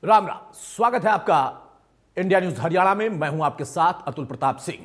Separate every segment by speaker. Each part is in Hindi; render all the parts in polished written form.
Speaker 1: राम राम, स्वागत है आपका इंडिया न्यूज हरियाणा में। मैं हूं आपके साथ अतुल प्रताप सिंह।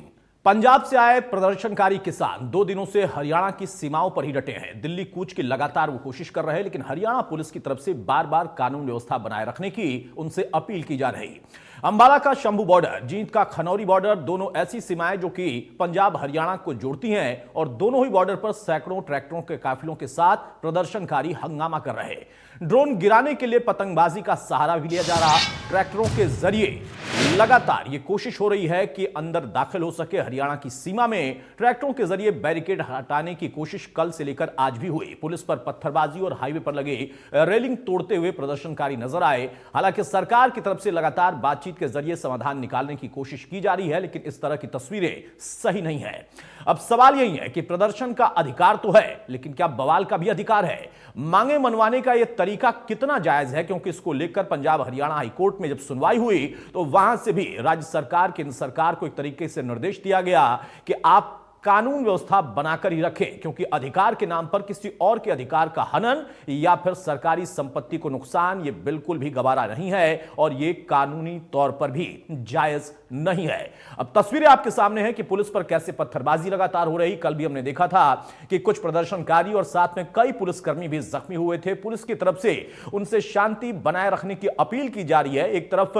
Speaker 1: पंजाब से आए प्रदर्शनकारी किसान 2 दिनों से हरियाणा की सीमाओं पर ही डटे हैं। दिल्ली कूच की लगातार वो कोशिश कर रहे हैं, लेकिन हरियाणा पुलिस की तरफ से बार बार कानून व्यवस्था बनाए रखने की उनसे अपील की जा रही। अंबाला का शंभू बॉर्डर, जींद का खनौरी बॉर्डर, दोनों ऐसी सीमाएं जो कि पंजाब हरियाणा को जोड़ती हैं, और दोनों ही बॉर्डर पर सैकड़ों ट्रैक्टरों के काफिलों के साथ प्रदर्शनकारी हंगामा कर रहे। ड्रोन गिराने के लिए पतंगबाजी का सहारा भी लिया जा रहा। ट्रैक्टरों के जरिए लगातार यह कोशिश हो रही है कि अंदर दाखिल हो सके हरियाणा की सीमा में। ट्रैक्टरों के जरिए बैरिकेड हटाने की कोशिश कल से लेकर आज भी हुई। पुलिस पर पत्थरबाजी और हाईवे पर लगे रेलिंग तोड़ते हुए प्रदर्शनकारी नजर आए। हालांकि सरकार की तरफ से लगातार बातचीत के जरिए समाधान निकालने की कोशिश की जा रही है, लेकिन इस तरह की तस्वीरें सही नहीं है। अब सवाल यही है कि प्रदर्शन का अधिकार तो है, लेकिन क्या बवाल का भी अधिकार है? मांगे मनवाने का यह तरीका कितना जायज है? क्योंकि इसको लेकर पंजाब हरियाणा हाईकोर्ट में जब सुनवाई हुई तो वहां से भी राज्य सरकार, केंद्र सरकार को एक तरीके से निर्देश दिया गया कि आप कानून व्यवस्था बनाकर ही रखें, क्योंकि अधिकार के नाम पर किसी और के अधिकार का हनन या फिर सरकारी संपत्ति को नुकसान, यह बिल्कुल भी गवारा नहीं है और यह कानूनी तौर पर भी जायज नहीं है। अब तस्वीरें आपके सामने हैं कि पुलिस पर कैसे पत्थरबाजी लगातार हो रही। कल भी हमने देखा था कि कुछ प्रदर्शनकारी और साथ में कई पुलिसकर्मी भी जख्मी हुए थे। पुलिस की तरफ से उनसे शांति बनाए रखने की अपील की जा रही है। एक तरफ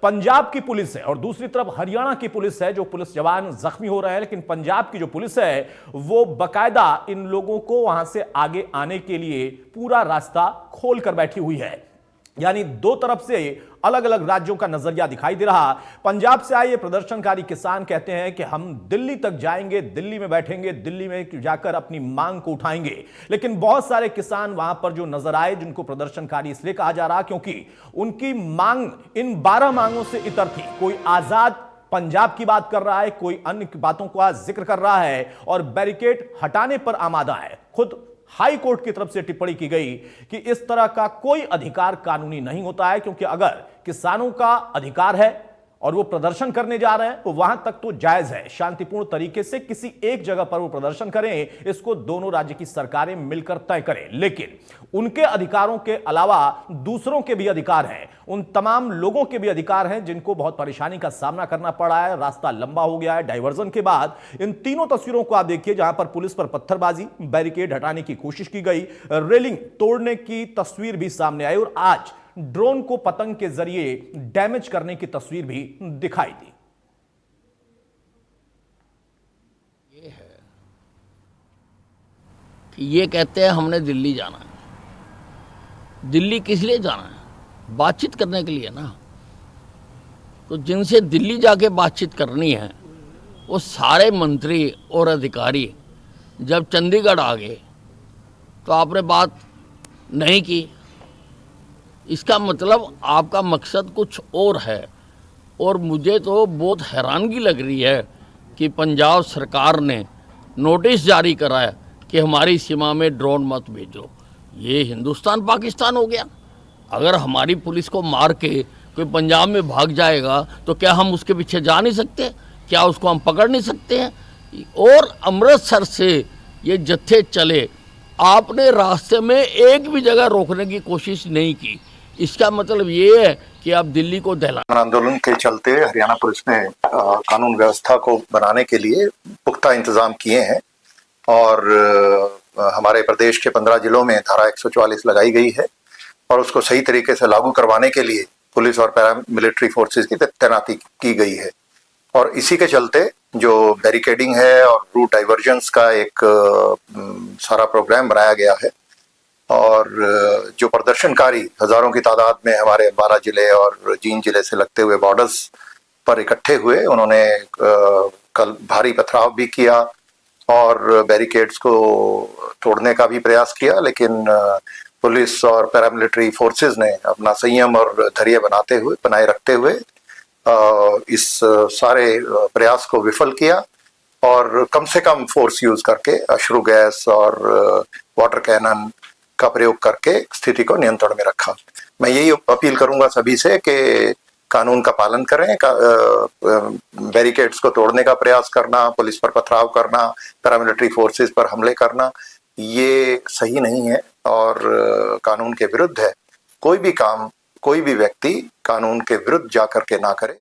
Speaker 1: पंजाब की पुलिस है और दूसरी तरफ हरियाणा की पुलिस है, जो पुलिस जवान जख्मी हो रहे हैं, लेकिन पंजाब की जो पुलिस है वो बकायदा इन लोगों को वहां से आगे आने के लिए पूरा रास्ता खोल कर बैठी हुई है। यानी दो तरफ से अलग अलग राज्यों का नजरिया दिखाई दे रहा। पंजाब से आए ये प्रदर्शनकारी किसान कहते हैं कि हम दिल्ली तक जाएंगे, दिल्ली में बैठेंगे, दिल्ली में जाकर अपनी मांग को उठाएंगे। लेकिन बहुत सारे किसान वहां पर जो नजर आए, जिनको प्रदर्शनकारी इसलिए कहा जा रहा क्योंकि उनकी मांग इन 12 मांगों से इतर थी। कोई आजाद पंजाब की बात कर रहा है, कोई अन्य बातों का जिक्र कर रहा है और बैरिकेड हटाने पर आमादा है। खुद हाई कोर्ट की तरफ से टिप्पणी की गई कि इस तरह का कोई अधिकार कानूनी नहीं होता है, क्योंकि अगर किसानों का अधिकार है और वो प्रदर्शन करने जा रहे हैं तो वहां तक तो जायज है। शांतिपूर्ण तरीके से किसी एक जगह पर वो प्रदर्शन करें, इसको दोनों राज्य की सरकारें मिलकर तय करें। लेकिन उनके अधिकारों के अलावा दूसरों के भी अधिकार हैं, उन तमाम लोगों के भी अधिकार हैं जिनको बहुत परेशानी का सामना करना पड़ा है। रास्ता लंबा हो गया है डायवर्जन के बाद। इन तीनों तस्वीरों को आप देखिए, जहां पर पुलिस पर पत्थरबाजी, बैरिकेड हटाने की कोशिश की गई, रेलिंग तोड़ने की तस्वीर भी सामने आई और आज ड्रोन को पतंग के जरिए डैमेज करने की तस्वीर भी दिखाई दी।
Speaker 2: ये है कि ये कहते हैं हमने दिल्ली जाना है। दिल्ली किस लिए जाना है? बातचीत करने के लिए ना। तो जिनसे दिल्ली जाके बातचीत करनी है वो सारे मंत्री और अधिकारी जब चंडीगढ़ आ गए तो आपने बात नहीं की। इसका मतलब आपका मकसद कुछ और है। और मुझे तो बहुत हैरानगी लग रही है कि पंजाब सरकार ने नोटिस जारी करा है कि हमारी सीमा में ड्रोन मत भेजो। ये हिंदुस्तान पाकिस्तान हो गया। अगर हमारी पुलिस को मार के कोई पंजाब में भाग जाएगा तो क्या हम उसके पीछे जा नहीं सकते? क्या उसको हम पकड़ नहीं सकते हैं? और अमृतसर से ये जत्थे चले, आपने रास्ते में एक भी जगह रोकने की कोशिश नहीं की। इसका मतलब ये है कि आप दिल्ली को दहला।
Speaker 3: आंदोलन के चलते हरियाणा पुलिस ने कानून व्यवस्था को बनाने के लिए पुख्ता इंतजाम किए हैं और हमारे प्रदेश के 15 जिलों में धारा 144 लगाई गई है और उसको सही तरीके से लागू करवाने के लिए पुलिस और पैरामिलिट्री फोर्सेस की तैनाती की गई है। और इसी के चलते जो बैरिकेडिंग है और रूट डाइवर्जेंस का एक सारा प्रोग्राम बनाया गया है और जो प्रदर्शनकारी हजारों की तादाद में हमारे अंबाला जिले और जींद जिले से लगते हुए बॉर्डर्स पर इकट्ठे हुए, उन्होंने कल भारी पथराव भी किया और बैरिकेड्स को तोड़ने का भी प्रयास किया। लेकिन पुलिस और पैरामिलिट्री फोर्सेस ने अपना संयम और धैर्य बनाए रखते हुए इस सारे प्रयास को विफल किया और कम से कम फोर्स यूज करके अश्रु गैस और वाटर कैनन का प्रयोग करके स्थिति को नियंत्रण में रखा। मैं यही अपील करूंगा सभी से कि कानून का पालन करें। बैरिकेड्स को तोड़ने का प्रयास करना, पुलिस पर पथराव करना, पैरामिलिट्री फोर्सेस पर हमले करना, ये सही नहीं है और कानून के विरुद्ध है। कोई भी काम कोई भी व्यक्ति कानून के विरुद्ध जाकर के ना करे।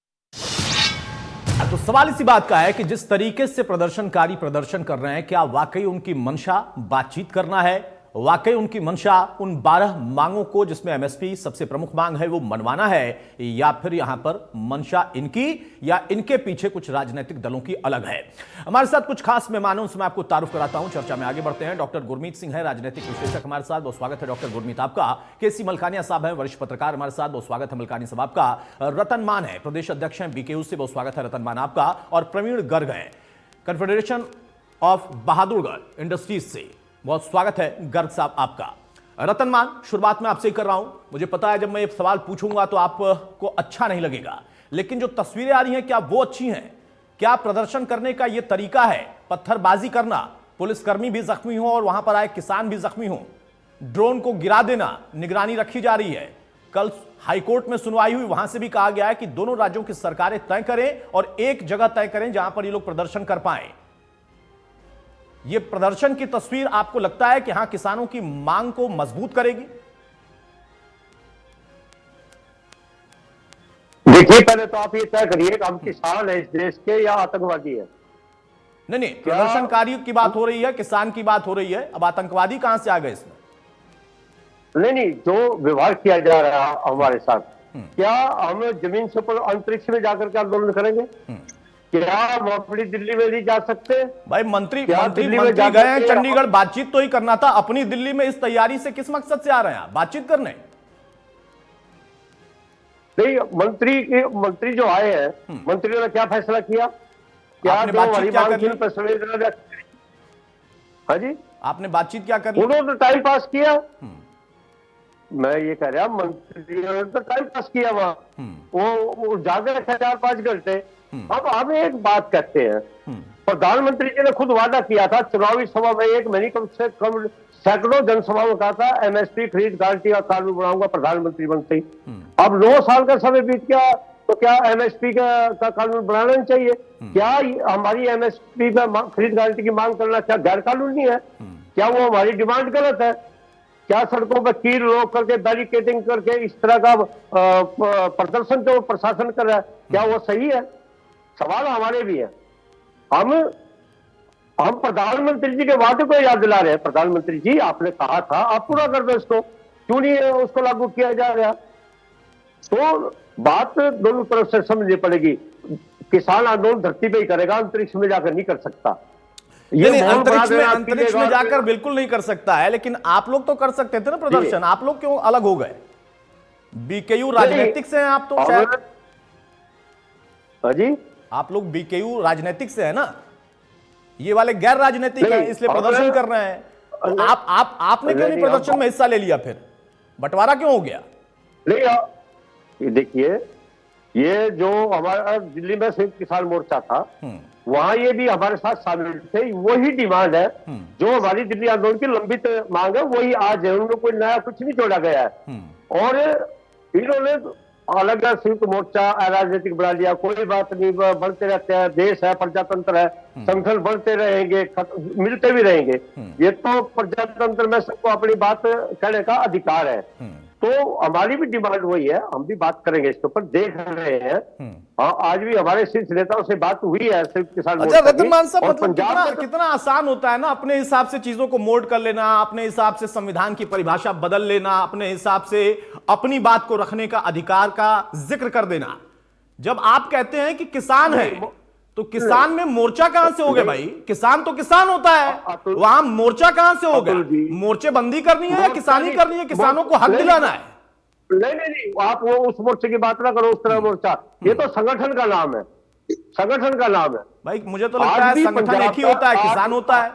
Speaker 1: तो सवाल इसी बात का है कि जिस तरीके से प्रदर्शनकारी प्रदर्शन कर रहे हैं, क्या वाकई उनकी मंशा बातचीत करना है? वाकई उनकी मंशा उन 12 मांगों को, जिसमें एमएसपी सबसे प्रमुख मांग है, वो मनवाना है, या फिर यहां पर मंशा इनकी या इनके पीछे कुछ राजनीतिक दलों की अलग है? हमारे साथ कुछ खास मेहमानों से मैं आपको तारुफ कराता हूं, चर्चा में आगे बढ़ते हैं। डॉक्टर गुरमीत सिंह है, राजनीतिक विश्लेषक हमारे साथ, बहुत स्वागत है डॉक्टर गुरमीत आपका। केसी मलकानिया साहब हैं, वरिष्ठ पत्रकार हमारे साथ, बहुत स्वागत है मलकानी साहब आपका। रतन मान है, प्रदेश अध्यक्ष हैं बीकेयू से, बहुत स्वागत है रतन मान आपका। और प्रवीण गर्ग है, कन्फेडरेशन ऑफ बहादुरगढ़ इंडस्ट्रीज से, बहुत स्वागत है गर्ग साहब आपका। रतन मान, शुरुआत में आपसे ही कर रहा हूं। मुझे पता है जब मैं ये सवाल पूछूंगा तो आपको अच्छा नहीं लगेगा, लेकिन जो तस्वीरें आ रही हैं, क्या वो अच्छी हैं? क्या प्रदर्शन करने का ये तरीका है? पत्थरबाजी करना, पुलिसकर्मी भी जख्मी हो और वहां पर आए किसान भी जख्मी हो, ड्रोन को गिरा देना, निगरानी रखी जा रही है। कल हाईकोर्ट में सुनवाई हुई, वहां से भी कहा गया है कि दोनों राज्यों की सरकारें तय करें और एक जगह तय करें जहां पर ये लोग प्रदर्शन कर पाए। ये प्रदर्शन की तस्वीर आपको लगता है कि हां किसानों की मांग को मजबूत करेगी?
Speaker 4: देखिए, पहले तो आप ये तय करिए कि हम किसान है इस देश के या आतंकवादी है।
Speaker 1: नहीं, प्रदर्शनकारियों की बात हो रही है, किसान की बात हो रही है, अब आतंकवादी कहां से आ गए इसमें?
Speaker 4: नहीं, जो व्यवहार किया जा रहा है हमारे साथ, क्या हम जमीन से ऊपर अंतरिक्ष में जाकर के आंदोलन करेंगे? क्या हम अपनी दिल्ली में नहीं जा सकते?
Speaker 1: भाई मंत्री गए हैं चंडीगढ़, बातचीत तो ही करना था। अपनी दिल्ली में इस तैयारी से किस मकसद से आ रहे हैं आप बातचीत करने?
Speaker 4: नहीं, मंत्री जो आए हैं, मंत्रियों ने क्या फैसला किया? क्या जो हमारी मांग पर संवेदना? हाँ जी,
Speaker 1: आपने बातचीत क्या कर ली?
Speaker 4: उन्होंने टाइम पास किया। मैं ये कह रहा, मंत्रियों ने तो टाइम पास किया वहां, वो जाकर रखा 4-5 घंटे। अब हम एक बात कहते हैं, प्रधानमंत्री जी ने खुद वादा किया था चुनावी सभा में, एक महीने कम से कम सैकड़ों जनसभा में कहा था एमएसपी खरीद गारंटी का कानून बनाऊंगा प्रधानमंत्री बनते ही। अब 9 साल का समय बीत गया, तो क्या एमएसपी का कानून बनाना नहीं चाहिए? क्या हमारी एमएसपी का खरीद गारंटी की मांग करना क्या गैर कानूनी है? क्या वो हमारी डिमांड गलत है? क्या सड़कों पर कील रोक करके, बैरिकेडिंग करके इस तरह का प्रदर्शन जो प्रशासन कर रहा है, क्या वो सही है? सवाल हमारे भी है। हम प्रधानमंत्री जी के वादे को याद दिला रहे हैं। प्रधानमंत्री जी, आपने कहा था, आप पूरा कर दो इसको, क्यों नहीं उसको लागू किया जा रहा? तो बात दोनों तरफ से समझनी पड़ेगी। किसान आंदोलन धरती पे ही करेगा, अंतरिक्ष में जाकर नहीं कर सकता।
Speaker 1: ये अंतरिक्ष में जाकर बिल्कुल नहीं कर सकता है, लेकिन आप लोग तो कर सकते थे ना प्रदर्शन। आप लोग क्यों अलग हो गए? बीकेयू राजनीतिक से हैं आप तो शायद?
Speaker 4: जी,
Speaker 1: आप लोग बीकेयू राजनीतिक से है ना, ये वाले गैर राजनीतिक है, इसलिए प्रदर्शन कर रहे हैं। तो आपने क्यों नहीं प्रदर्शन में हिस्सा ले लिया? फिर बंटवारा क्यों हो गया?
Speaker 4: नहीं, देखिए, ये जो हमारा दिल्ली में संयुक्त किसान मोर्चा था, वहां ये भी हमारे साथ शामिल थे। वही डिमांड है जो हमारी दिल्ली आंदोलन की लंबित मांग है, वही आज है। उन्होंने कोई नया कुछ नहीं जोड़ा गया है। और इन्होंने अलग संयुक्त मोर्चा अराजनीतिक बना लिया। कोई बात नहीं, बढ़ते रहते हैं, देश है, प्रजातंत्र है, संगठन बढ़ते रहेंगे, मिलते भी रहेंगे। ये तो प्रजातंत्र में सबको अपनी बात कहने का अधिकार है। तो हमारी भी डिमांड वही है, हम भी बात करेंगे इसके ऊपर, देख रहे हैं। आज भी हमारे शीर्ष नेताओं से बात हुई है सिर्फ किसान मोर्चा की।
Speaker 1: रतनमान साहब, मतलब कितना आसान होता है ना अपने हिसाब से चीजों को मोल्ड कर लेना, अपने हिसाब से संविधान की परिभाषा बदल लेना, अपने हिसाब से अपनी बात को रखने का अधिकार का जिक्र कर देना। जब आप कहते हैं कि किसान है, तो किसान में मोर्चा कहां से हो गए भाई? किसान तो किसान होता है, वहां मोर्चा कहां से हो गया? मोर्चे बंदी करनी है या किसानी करनी है? किसानों को हक दिलाना है?
Speaker 4: नहीं, आप वो उस मोर्चे की बात ना करो, उस तरह मोर्चा। ये तो संगठन का नाम है, संगठन का नाम है
Speaker 1: भाई। मुझे तो लगता है संगठन एक ही होता है, किसान होता है।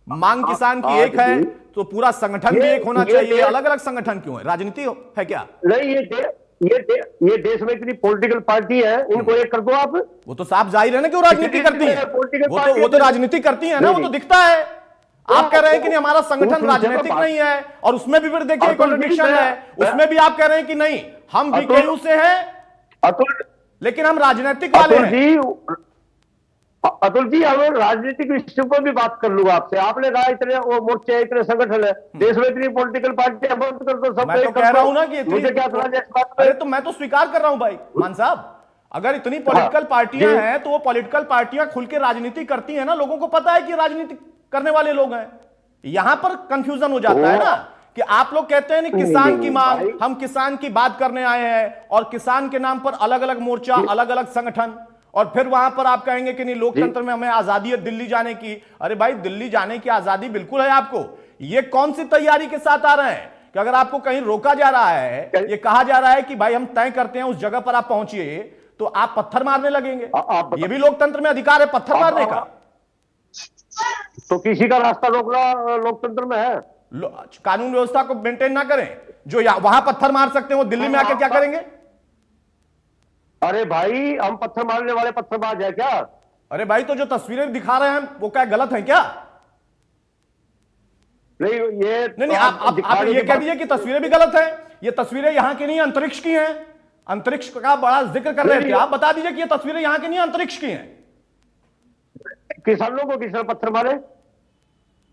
Speaker 1: मांग किसान की एक है तो पूरा संगठन भी एक होना चाहिए। अलग अलग संगठन क्यों है? राजनीति है क्या?
Speaker 4: नहीं, ये देश में इतनी पॉलिटिकल पार्टी है, इनको एक कर दो आप।
Speaker 1: वो तो साफ जाहिर है ना कि वो राजनीति करती है। वो तो राजनीति करती है ना, वो तो दिखता है। आप कह रहे हैं कि नहीं हमारा संगठन राजनीतिक नहीं है, और उसमें भी फिर देखिए कॉन्ट्रडिक्शन है। उसमें भी आप कह रहे हैं कि नहीं हम बीकेयू से हैं, लेकिन हम राजनीतिक वाले हैं।
Speaker 4: अतुल जी, हम राजनीतिक इश्यू पर भी बात कर लूंगा आपसे। आपने कहा इतने वो मोर्चे, इतने संगठन है देश में, इतनी पॉलिटिकल पार्टी बंद कर दो, सब
Speaker 1: मैं तो कह रहा हूं ना कि
Speaker 4: मुझे क्या इतराज है इस बात पे?
Speaker 1: अरे तो मैं तो स्वीकार कर रहा हूं भाई मान साहब, अगर इतनी पॉलिटिकल पार्टियां
Speaker 4: जी।
Speaker 1: हैं तो वो पॉलिटिकल पार्टियां खुल के राजनीति करती हैं ना, लोगों को पता है कि राजनीति करने वाले लोग हैं। यहां पर कंफ्यूजन हो जाता है ना कि आप लोग कहते हैं नहीं किसान की मांग,
Speaker 4: भाई।
Speaker 1: हम किसान की बात करने आए हैं, और किसान के नाम पर अलग अलग मोर्चा, अलग अलग संगठन, और फिर वहां पर आप कहेंगे कि नहीं लोकतंत्र में हमें आजादी है दिल्ली जाने की। अरे भाई, दिल्ली जाने की आजादी बिल्कुल है आपको। ये कौन सी तैयारी के साथ आ रहे हैं कि अगर आपको कहीं रोका जा रहा है, ये कहा जा रहा है कि भाई हम तय करते हैं उस जगह पर आप पहुंचिए, तो आप पत्थर मारने लगेंगे? ये भी लोकतंत्र में अधिकार है पत्थर मारने का।
Speaker 4: तो किसी का रास्ता रोकना लोकतंत्र में है?
Speaker 1: कानून व्यवस्था को मेंटेन ना करें, जो वहां पत्थर मार सकते हैं वो दिल्ली में आकर क्या करेंगे?
Speaker 4: अरे भाई, हम पत्थर मारने वाले पत्थरबाज है क्या?
Speaker 1: अरे भाई, तो जो तस्वीरें दिखा रहे हैं वो क्या गलत है क्या?
Speaker 4: नहीं, ये
Speaker 1: नहीं नहीं, आप ये कह दीजिए कि तस्वीरें भी गलत हैं। ये तस्वीरें यहां की नहीं, अंतरिक्ष की हैं। अंतरिक्ष का बड़ा जिक्र कर रहे थे आप, बता दीजिए कि ये तस्वीरें यहां की नहीं, अंतरिक्ष की हैं।
Speaker 4: किसानों को किसने पत्थर मारे?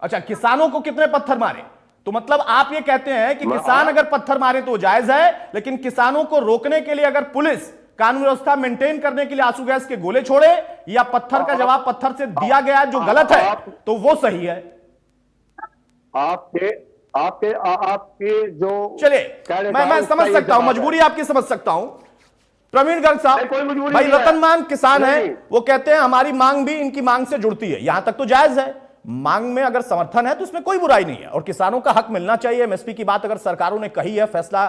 Speaker 1: अच्छा, किसानों को कितने पत्थर मारे? तो मतलब आप ये कहते हैं कि किसान अगर पत्थर मारे तो जायज है, लेकिन किसानों को रोकने के लिए अगर पुलिस कानून व्यवस्था मेंटेन करने के लिए आंसू गैस के गोले छोड़े या पत्थर का जवाब पत्थर से दिया गया जो गलत है, तो वो सही है।
Speaker 4: आपके जो
Speaker 1: चलिए, मैं समझ सकता हूं, मजबूरी आपकी समझ सकता हूं। प्रवीण गर्ग साहब, भाई रतनमान किसान है, वो कहते हैं हमारी मांग भी इनकी मांग से जुड़ती है, यहां तक तो जायज है। मांग में अगर समर्थन है तो इसमें कोई बुराई नहीं है, और किसानों का हक मिलना चाहिए। एमएसपी की बात अगर सरकारों ने कही है, फैसला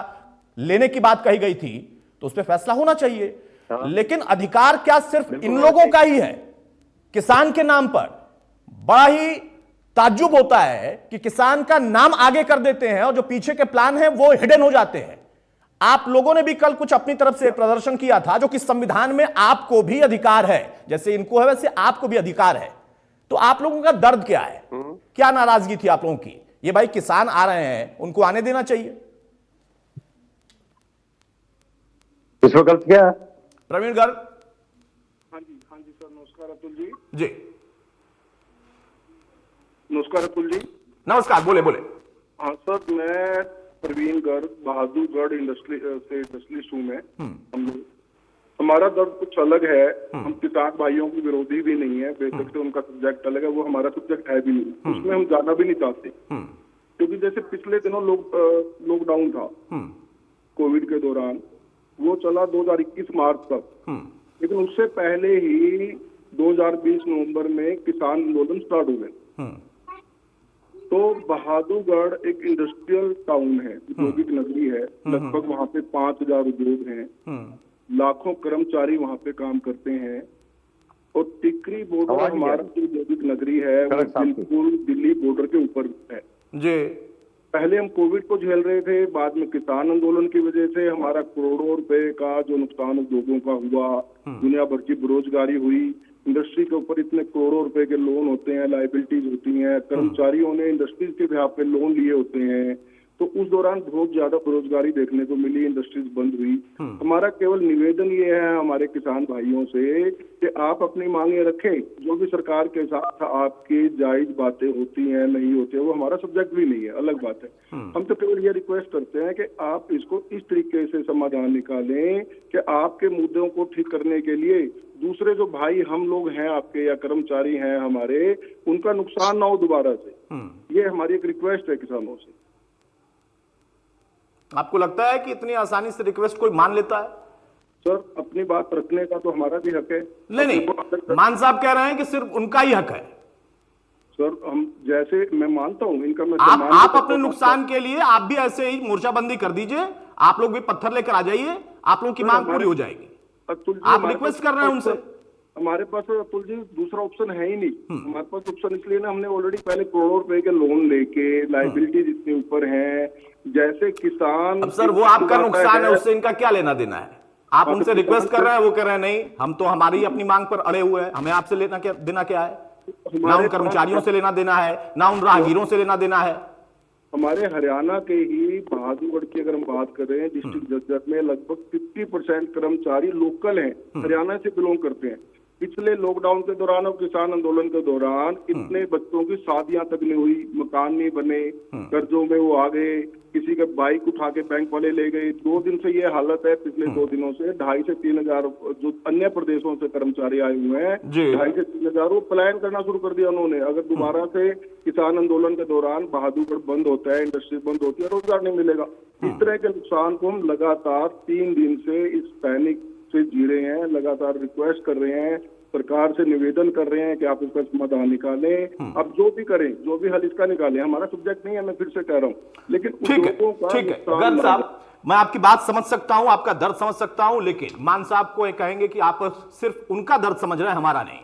Speaker 1: लेने की बात कही गई थी, तो उस पर फैसला होना चाहिए। लेकिन अधिकार क्या सिर्फ इन लोगों का ही है किसान के नाम पर? बड़ा ही ताज्जुब होता है कि किसान का नाम आगे कर देते हैं और जो पीछे के प्लान हैं वो हिडन हो जाते हैं। आप लोगों ने भी कल कुछ अपनी तरफ से प्रदर्शन किया था, जो कि संविधान में आपको भी अधिकार है, जैसे इनको है वैसे आपको भी अधिकार है। तो आप लोगों का दर्द क्या है? क्या नाराजगी थी आप लोगों की? ये भाई किसान आ रहे हैं, उनको आने देना चाहिए।
Speaker 4: इसमें गलत क्या है?
Speaker 1: प्रवीण गर्ग।
Speaker 5: हाँ जी सर, नमस्कार अतुल जी।
Speaker 1: जी
Speaker 5: नमस्कार अतुल जी।
Speaker 1: नमस्कार, बोले बोले।
Speaker 5: हाँ सर, मैं प्रवीण गर्ग, बहादुरगढ़ इंडस्ट्रियलिस्ट हूँ मैं। हम लोग, हमारा दर्द कुछ अलग है। हम किसान भाइयों के विरोधी भी नहीं है, बेशक से उनका सब्जेक्ट अलग है, वो हमारा सब्जेक्ट है भी नहीं, उसमें हम जाना भी नहीं चाहते। क्योंकि जैसे पिछले दिनों लॉकडाउन था कोविड के दौरान, वो चला 2021 मार्च तक, लेकिन उससे पहले ही 2020 नवंबर में किसान आंदोलन स्टार्ट हो गए। तो बहादुरगढ़ एक इंडस्ट्रियल टाउन है, औद्योगिक नगरी है। लगभग वहाँ पे 5000 उद्योग हैं, लाखों कर्मचारी वहाँ पे काम करते हैं। और टिकरी बॉर्डर हमारा जो औद्योगिक नगरी है वो बिल्कुल दिल्ली बॉर्डर के ऊपर है जी। पहले हम कोविड को झेल रहे थे, बाद में किसान आंदोलन की वजह से हमारा करोड़ों रुपए का जो नुकसान उद्योगों का हुआ, दुनिया भर की बेरोजगारी हुई, इंडस्ट्री के ऊपर इतने करोड़ों रुपए के लोन होते हैं, लाइबिलिटीज होती हैं, कर्मचारियों ने इंडस्ट्रीज के बिहाफ पे लोन लिए होते हैं। तो उस दौरान बहुत ज्यादा बेरोजगारी देखने को मिली, इंडस्ट्रीज बंद हुई। हमारा केवल निवेदन ये है हमारे किसान भाइयों से कि आप अपनी मांगे रखें, जो भी सरकार के साथ आपकी जायज बातें होती हैं नहीं होती है, वो हमारा सब्जेक्ट भी नहीं है, अलग बात है। हम तो केवल ये रिक्वेस्ट करते हैं कि आप इसको इस तरीके से समाधान निकालें कि आपके मुद्दों को ठीक करने के लिए दूसरे जो भाई हम लोग हैं आपके या कर्मचारी हैं हमारे, उनका नुकसान ना हो दोबारा से। ये हमारी एक रिक्वेस्ट है किसानों से।
Speaker 1: आपको लगता है कि इतनी आसानी से रिक्वेस्ट कोई मान लेता है?
Speaker 5: सर, अपनी बात रखने का तो हमारा भी हक है।
Speaker 1: नहीं, मान साहब कह रहे हैं कि सिर्फ उनका ही हक है।
Speaker 5: सर, हम जैसे मैं मानता हूं इनका, मैं
Speaker 1: आप अपने नुकसान के लिए आप भी ऐसे ही मोर्चाबंदी कर दीजिए, आप लोग भी पत्थर लेकर आ जाइए, आप लोगों की मांग पूरी हो जाएगी। आप रिक्वेस्ट कर रहे हैं उनसे।
Speaker 5: हमारे पास अतुल जी दूसरा ऑप्शन है ही नहीं। हमारे पास ऑप्शन इसलिए ना, हमने ऑलरेडी पहले करोड़ों रुपए के लोन लेके लाइबिलिटी जितने ऊपर हैं, जैसे किसान।
Speaker 1: अब सर, वो आपका नुकसान है, उससे इनका क्या लेना देना है? आप उनसे रिक्वेस्ट कर रहे हैं, वो कह रहे हैं नहीं, हम तो हमारी अपनी मांग पर अड़े हुए हैं, हमें आपसे लेना क्या देना क्या है? ना उन कर्मचारियों से लेना देना है, ना उन राहगीरों से लेना देना है।
Speaker 5: हमारे हरियाणा के ही बहादुरगढ़ की अगर हम बात करें, डिस्ट्रिक्ट जज्जर में लगभग 50% कर्मचारी लोकल हैं, हरियाणा से बिलोंग करते हैं। पिछले लॉकडाउन के दौरान और किसान आंदोलन के दौरान इतने बच्चों की शादियां तक नहीं हुई, मकान नहीं बने, कर्जों में वो आ गए, किसी का बाइक उठा के बैंक वाले ले गए। 2 दिन से ये हालत है, पिछले 2 दिनों से 2,500 से 3,000 जो अन्य प्रदेशों से कर्मचारी आए हुए हैं, 2,500 से 3,000 वो पलायन करना शुरू कर दिया उन्होंने। अगर दोबारा से किसान आंदोलन के दौरान बहादुरगढ़ बंद होता है, इंडस्ट्री बंद होती है, रोजगार नहीं मिलेगा। इस तरह के नुकसान को हम लगातार 3 दिन से इस पैनिक से जी रहे हैं, लगातार रिक्वेस्ट कर रहे हैं, सरकार से निवेदन कर रहे हैं कि आप इसका समाधान निकालें। अब जो भी करें, जो भी हल इसका निकालें, हमारा सब्जेक्ट नहीं है, मैं फिर से कह रहा हूं, लेकिन उद्योगों का
Speaker 1: ठीक है गर्ग साहब, मैं आपकी बात समझ सकता हूं, आपका दर्द समझ सकता हूं, लेकिन मान साहब को कहेंगे कि आप सिर्फ उनका दर्द समझ रहे हैं, हमारा नहीं।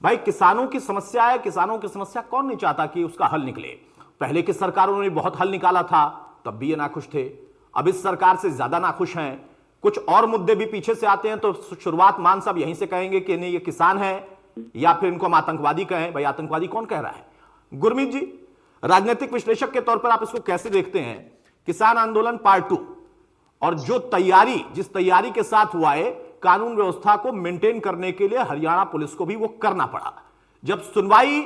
Speaker 1: भाई किसानों की समस्या है, किसानों की समस्या कौन नहीं चाहता कि उसका हल निकले। पहले की सरकारों ने बहुत हल निकाला था, तब भी ये नाखुश थे। अब इस सरकार से ज्यादा नाखुश हैं। कुछ और मुद्दे भी पीछे से आते हैं तो शुरुआत मान साहब यहीं से कहेंगे कि नहीं ये किसान है, या फिर इनको हम आतंकवादी कहें। भाई आतंकवादी कौन कह रहा है? गुरमीत जी, राजनीतिक विश्लेषक के तौर पर आप इसको कैसे देखते हैं? किसान आंदोलन पार्ट 2 और जो तैयारी, जिस तैयारी के साथ हुआ है, कानून व्यवस्था को मेंटेन करने के लिए हरियाणा पुलिस को भी वो करना पड़ा। जब सुनवाई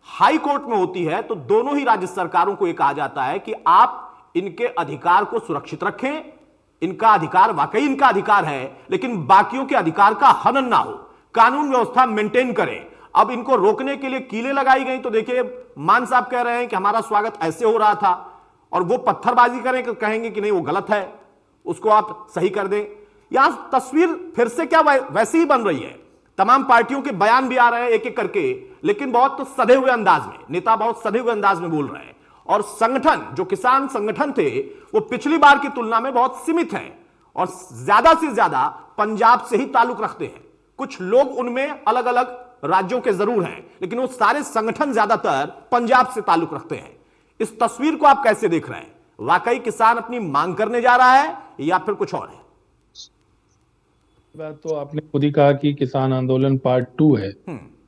Speaker 1: हाई कोर्ट में होती है तो दोनों ही राज्य सरकारों को यह कहा जाता है कि आप इनके अधिकार को सुरक्षित रखें, इनका अधिकार वाकई इनका अधिकार है, लेकिन बाकियों के अधिकार का हनन ना हो, कानून व्यवस्था मेंटेन करें। अब इनको रोकने के लिए कीलें लगाई गई तो देखिए मान साहब कह रहे हैं कि हमारा स्वागत ऐसे हो रहा था, और वो पत्थरबाजी करें, कहेंगे कि नहीं वो गलत है, उसको आप सही कर दें। यहां तस्वीर फिर से क्या वैसी ही बन रही है। तमाम पार्टियों के बयान भी आ रहे हैं एक एक करके, लेकिन बहुत सधे हुए अंदाज में, नेता बहुत सधे हुए अंदाज में बोल रहे हैं। और संगठन, जो किसान संगठन थे, वो पिछली बार की तुलना में बहुत सीमित हैं और ज्यादा से ज्यादा पंजाब से ही ताल्लुक रखते हैं। कुछ लोग उनमें अलग अलग राज्यों के जरूर हैं, लेकिन वो सारे संगठन ज्यादातर पंजाब से ताल्लुक रखते हैं। इस तस्वीर को आप कैसे देख रहे हैं? वाकई किसान अपनी मांग करने जा रहा है या फिर कुछ और है?
Speaker 6: बात तो आपने खुद ही कहा कि किसान आंदोलन पार्ट 2 है,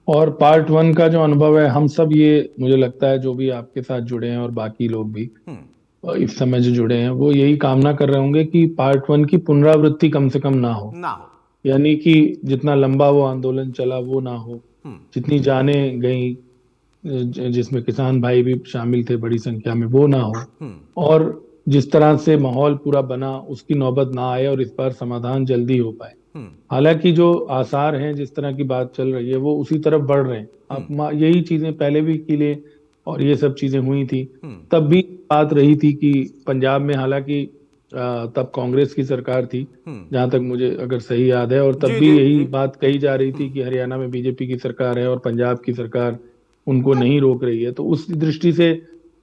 Speaker 6: और पार्ट 1 का जो अनुभव है, हम सब ये, मुझे लगता है जो भी आपके साथ जुड़े हैं और बाकी लोग भी इस समय जो जुड़े हैं, वो यही कामना कर रहे होंगे कि पार्ट 1 की पुनरावृत्ति कम से कम ना हो। यानी कि जितना लंबा वो आंदोलन चला वो ना हो, जितनी जानें गई, जिसमें किसान भाई भी शामिल थे बड़ी संख्या में, वो ना हो, और जिस तरह से माहौल पूरा बना उसकी नौबत ना आए और इस बार समाधान जल्दी हो पाए। हालांकि जो आसार हैं, जिस तरह की बात चल रही है, वो उसी तरफ बढ़ रहे हैं। अब यही चीजें पहले भी किले और ये सब चीजें हुई थी, तब भी बात रही थी कि पंजाब में, हालांकि तब कांग्रेस की सरकार थी जहां तक मुझे अगर सही याद है, और तब भी यही बात कही जा रही थी कि हरियाणा में बीजेपी की सरकार है और पंजाब की सरकार उनको नहीं रोक रही है। तो उस दृष्टि से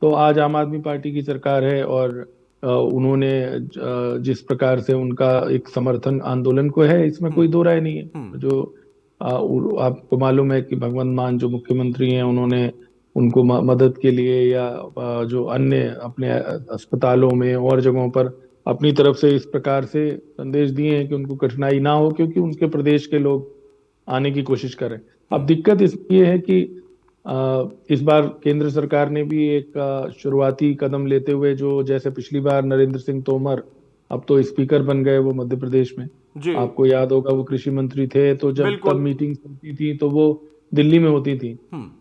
Speaker 6: तो आज आम आदमी पार्टी की सरकार है, और उन्होंने जिस प्रकार से उनका एक समर्थन आंदोलन को है, इसमें कोई दो राय नहीं है। जो आपको मालूम है कि भगवंत मान जो मुख्यमंत्री हैं, उन्होंने उनको मदद के लिए या जो अन्य अपने अस्पतालों में और जगहों पर अपनी तरफ से इस प्रकार से संदेश दिए हैं कि उनको कठिनाई ना हो, क्योंकि उनके प्रदेश के लोग आने की कोशिश करें। अब दिक्कत इसलिए है कि इस बार केंद्र सरकार ने भी एक शुरुआती कदम लेते हुए, जो जैसे पिछली बार नरेंद्र सिंह तोमर अब तो स्पीकर बन गए वो मध्य प्रदेश में, आपको याद होगा वो कृषि मंत्री थे, तो जब तब मीटिंग होती थी तो वो दिल्ली में होती थी।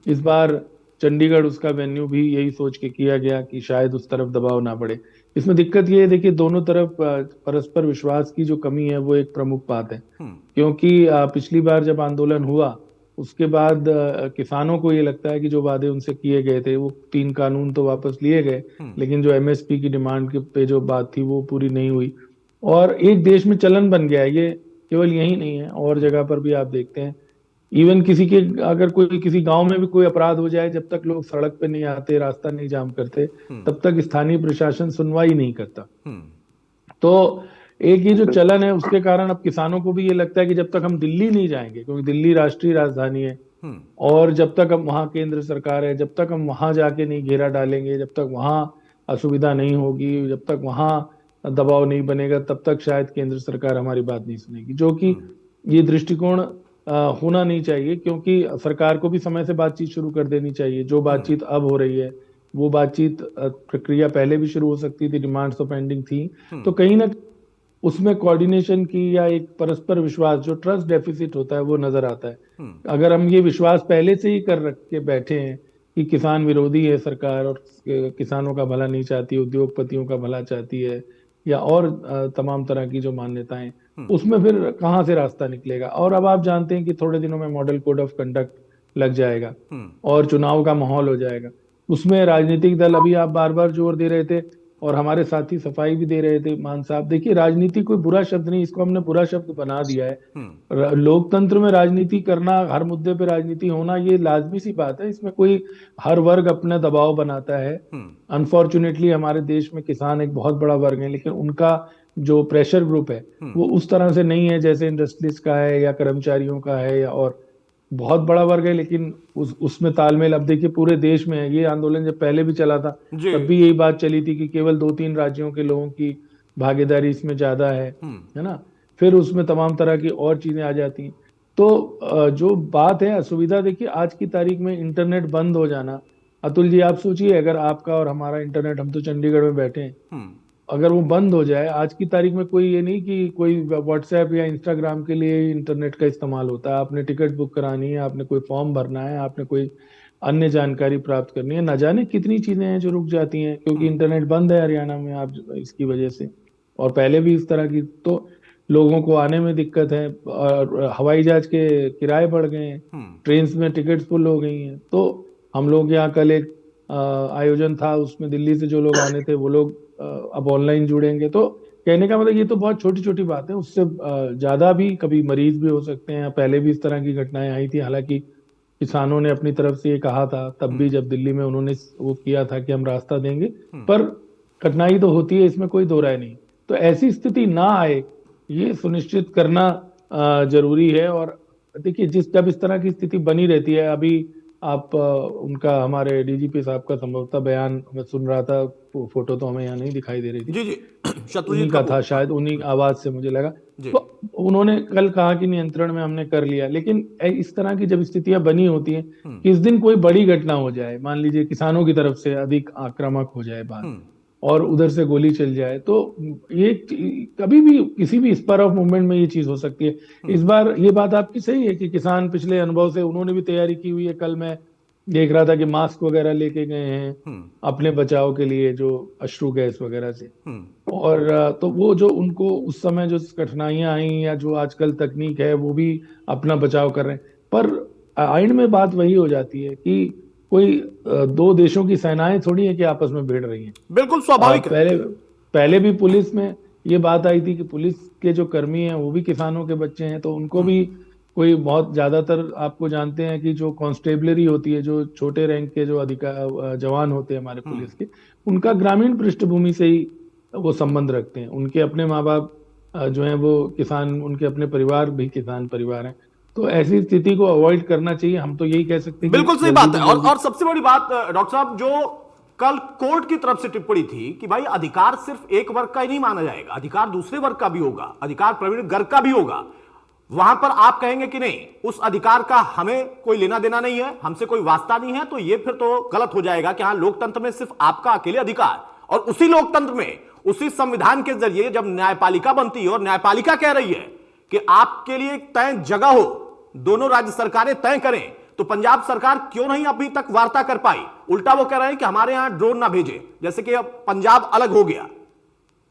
Speaker 6: इस बार चंडीगढ़ उसका वेन्यू भी यही सोच के किया गया कि शायद उस तरफ दबाव ना पड़े। इसमें दिक्कत ये है, देखिए दोनों तरफ परस्पर विश्वास की जो कमी है वो एक प्रमुख बात है, क्योंकि पिछली बार जब आंदोलन हुआ उसके बाद किसानों को ये लगता है कि जो वादे उनसे किए गए थे, वो 3 कानून तो वापस लिए गए, लेकिन जो एमएसपी की डिमांड पे जो बात थी वो पूरी नहीं हुई, और एक देश में चलन बन गया है। ये केवल यही नहीं है, और जगह पर भी आप देखते हैं, इवन किसी के अगर कोई किसी गांव में भी कोई अपराध हो जाए, जब तक लोग सड़क पे नहीं आते, रास्ता नहीं जाम करते, तब तक स्थानीय प्रशासन सुनवाई नहीं करता। तो एक ये जो चलन है, उसके कारण अब किसानों को भी ये लगता है कि जब तक हम दिल्ली नहीं जाएंगे, क्योंकि दिल्ली राष्ट्रीय राजधानी है, और जब तक हम वहां केंद्र सरकार है, जब तक हम वहां जाके नहीं घेरा डालेंगे, जब तक वहां असुविधा नहीं होगी, जब तक वहां दबाव नहीं बनेगा, तब तक शायद केंद्र सरकार हमारी बात नहीं सुनेगी। जो कि ये दृष्टिकोण होना नहीं चाहिए, क्योंकि सरकार को भी समय से बातचीत शुरू कर देनी चाहिए। जो बातचीत अब हो रही है वो बातचीत प्रक्रिया पहले भी शुरू हो सकती थी, डिमांड्स तो पेंडिंग थी, तो कहीं ना उसमें कोऑर्डिनेशन की या एक परस्पर विश्वास, जो ट्रस्ट डेफिसिट होता है, वो नजर आता है। अगर हम ये विश्वास पहले से ही कर रख के बैठे हैं कि किसान विरोधी है सरकार और किसानों का भला नहीं चाहती, उद्योगपतियों का भला चाहती है, या और तमाम तरह की जो मान्यताएं, उसमें फिर कहाँ से रास्ता निकलेगा। और अब आप जानते हैं कि थोड़े दिनों में मॉडल कोड ऑफ कंडक्ट लग जाएगा और चुनाव का माहौल हो जाएगा। उसमें राजनीतिक दल, अभी आप बार बार जोर दे रहे थे और हमारे साथी सफाई भी दे रहे थे मान साहब, देखिए राजनीति कोई बुरा शब्द नहीं, इसको हमने बुरा शब्द बना दिया है। लोकतंत्र में राजनीति करना, हर मुद्दे पे राजनीति होना, ये लाजमी सी बात है। इसमें कोई, हर वर्ग अपना दबाव बनाता है। अनफॉर्चुनेटली हमारे देश में किसान एक बहुत बड़ा वर्ग है, लेकिन उनका जो प्रेशर ग्रुप है वो उस तरह से नहीं है जैसे इंडस्ट्रीज का है या कर्मचारियों का है, या और बहुत बड़ा वर्ग है, लेकिन उसमें तालमेल, अब देखिए पूरे देश में है। ये आंदोलन जब पहले भी चला था तब भी यही बात चली थी कि केवल 2-3 राज्यों के लोगों की भागीदारी इसमें ज्यादा है ना। फिर उसमें तमाम तरह की और चीजें आ जाती हैं। तो जो बात है असुविधा, देखिए आज की तारीख में इंटरनेट बंद हो जाना, अतुल जी आप सोचिए, अगर आपका और हमारा इंटरनेट, हम तो चंडीगढ़ में बैठे हैं, अगर वो बंद हो जाए आज की तारीख में, कोई ये नहीं कि कोई व्हाट्सएप या इंस्टाग्राम के लिए इंटरनेट का इस्तेमाल होता है। आपने टिकट बुक करानी है, आपने कोई फॉर्म भरना है, आपने कोई अन्य जानकारी प्राप्त करनी है, न जाने कितनी चीजें हैं जो रुक जाती हैं क्योंकि इंटरनेट बंद है हरियाणा में, आप इसकी वजह से। और पहले भी इस तरह की, तो लोगों को आने में दिक्कत है, और हवाई जहाज के किराए बढ़ गए हैं, ट्रेन में टिकट फुल हो गई हैं। तो हम लोग यहाँ कल एक आयोजन था, उसमें दिल्ली से जो लोग आने थे वो लोग अब ऑनलाइन जुड़ेंगे। तो कहने का मतलब ये तो बहुत छोटी छोटी बात है, उससे ज्यादा भी कभी मरीज भी हो सकते हैं। पहले भी इस तरह की घटनाएं आई थी, हालांकि किसानों ने अपनी तरफ से ये कहा था तब भी, जब दिल्ली में उन्होंने वो किया था कि हम रास्ता देंगे, पर कठिनाई तो होती है, इसमें कोई दो राय नहीं। तो ऐसी स्थिति ना आए ये सुनिश्चित करना जरूरी है। और देखिए जब इस तरह की स्थिति बनी रहती है, अभी आप उनका, हमारे डीजीपी साहब का संभवतः बयान मैं सुन रहा था, फोटो तो हमें यहाँ नहीं दिखाई दे रही थी,
Speaker 1: जी
Speaker 6: उन्हीं का था शायद, उन्हीं आवाज से मुझे लगा। तो उन्होंने कल कहा कि नियंत्रण में हमने कर लिया, लेकिन इस तरह की जब स्थितियां बनी होती हैं, किस दिन कोई बड़ी घटना हो जाए, मान लीजिए किसानों की तरफ से अधिक आक्रामक हो जाए बात और उधर से गोली चल जाए, तो ये कभी भी किसी भी स्पर ऑफ मूवमेंट में ये चीज हो सकती है। इस बार ये बात आपकी सही है कि किसान पिछले अनुभव से उन्होंने भी तैयारी की हुई है। कल मैं देख रहा था कि मास्क वगैरह लेके गए हैं अपने बचाव के लिए, जो अश्रु गैस वगैरह से। और तो वो जो उनको उस समय जो कठिनाइयां आई या जो आजकल तकनीक है वो भी अपना बचाव कर रहे हैं। पर आइन में बात वही हो जाती है कि कोई दो देशों की सेनाएं थोड़ी है कि आपस में भिड़ रही हैं।
Speaker 1: बिल्कुल स्वाभाविक है।
Speaker 6: पहले भी पुलिस में ये बात आई थी कि पुलिस के जो कर्मी हैं वो भी किसानों के बच्चे हैं, तो उनको भी कोई बहुत, ज्यादातर आपको जानते हैं कि जो कांस्टेबलरी होती है, जो छोटे रैंक के जो अधिकार जवान होते हैं हमारे पुलिस के, उनका ग्रामीण पृष्ठभूमि से ही वो संबंध रखते हैं। उनके अपने माँ बाप जो हैं वो किसान, उनके अपने परिवार भी किसान परिवार हैं। तो ऐसी स्थिति को अवॉइड करना चाहिए, हम तो यही कह सकते हैं।
Speaker 1: बिल्कुल सही बात है। और सबसे बड़ी बात डॉक्टर साहब, जो कल कोर्ट की तरफ से टिप्पणी थी कि भाई अधिकार सिर्फ एक वर्ग का ही नहीं माना जाएगा, अधिकार दूसरे वर्ग का भी होगा, अधिकार प्रवीण गर्ग का भी होगा। वहां पर आप कहेंगे कि नहीं, उस अधिकार का हमें कोई लेना देना नहीं है, हमसे कोई वास्ता नहीं है, तो ये फिर तो गलत हो जाएगा कि हाँ लोकतंत्र में सिर्फ आपका अकेले अधिकार, और उसी लोकतंत्र में, उसी संविधान के जरिए जब न्यायपालिका बनती है और न्यायपालिका कह रही है कि आपके लिए एक तय जगह हो, दोनों राज्य सरकारें तय करें, तो पंजाब सरकार क्यों नहीं अभी तक वार्ता कर पाई? उल्टा वो कह रहे हैं कि हमारे यहां ड्रोन ना भेजे, जैसे कि अब पंजाब अलग हो गया,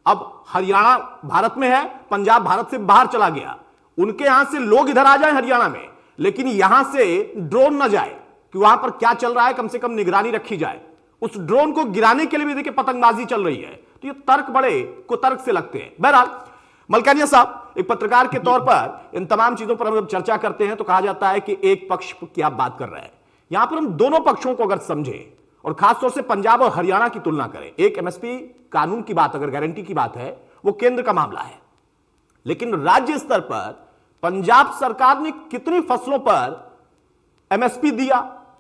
Speaker 1: अब हरियाणा भारत में है, पंजाब भारत से बाहर चला गया। उनके यहां से लोग इधर आ जाए हरियाणा में, लेकिन यहां से ड्रोन ना जाए कि वहां पर क्या चल रहा है, कम से कम निगरानी रखी जाए। उस ड्रोन को गिराने के लिए भी देखिए पतंगबाजी चल रही है। तो ये तर्क बड़े कुतर्क से लगते हैं। बहरहाल मलकानिया साहब, एक पत्रकार के तौर पर इन तमाम चीजों पर हम जब चर्चा करते हैं तो कहा जाता है कि एक पक्ष की आप बात कर रहे हैं। यहां पर हम दोनों पक्षों को अगर समझें और खासतौर से पंजाब और हरियाणा की तुलना करें, एक एमएसपी कानून की बात अगर गारंटी की बात है वो केंद्र का मामला है, लेकिन राज्य स्तर पर पंजाब सरकार ने कितनी फसलों पर एमएसपी दिया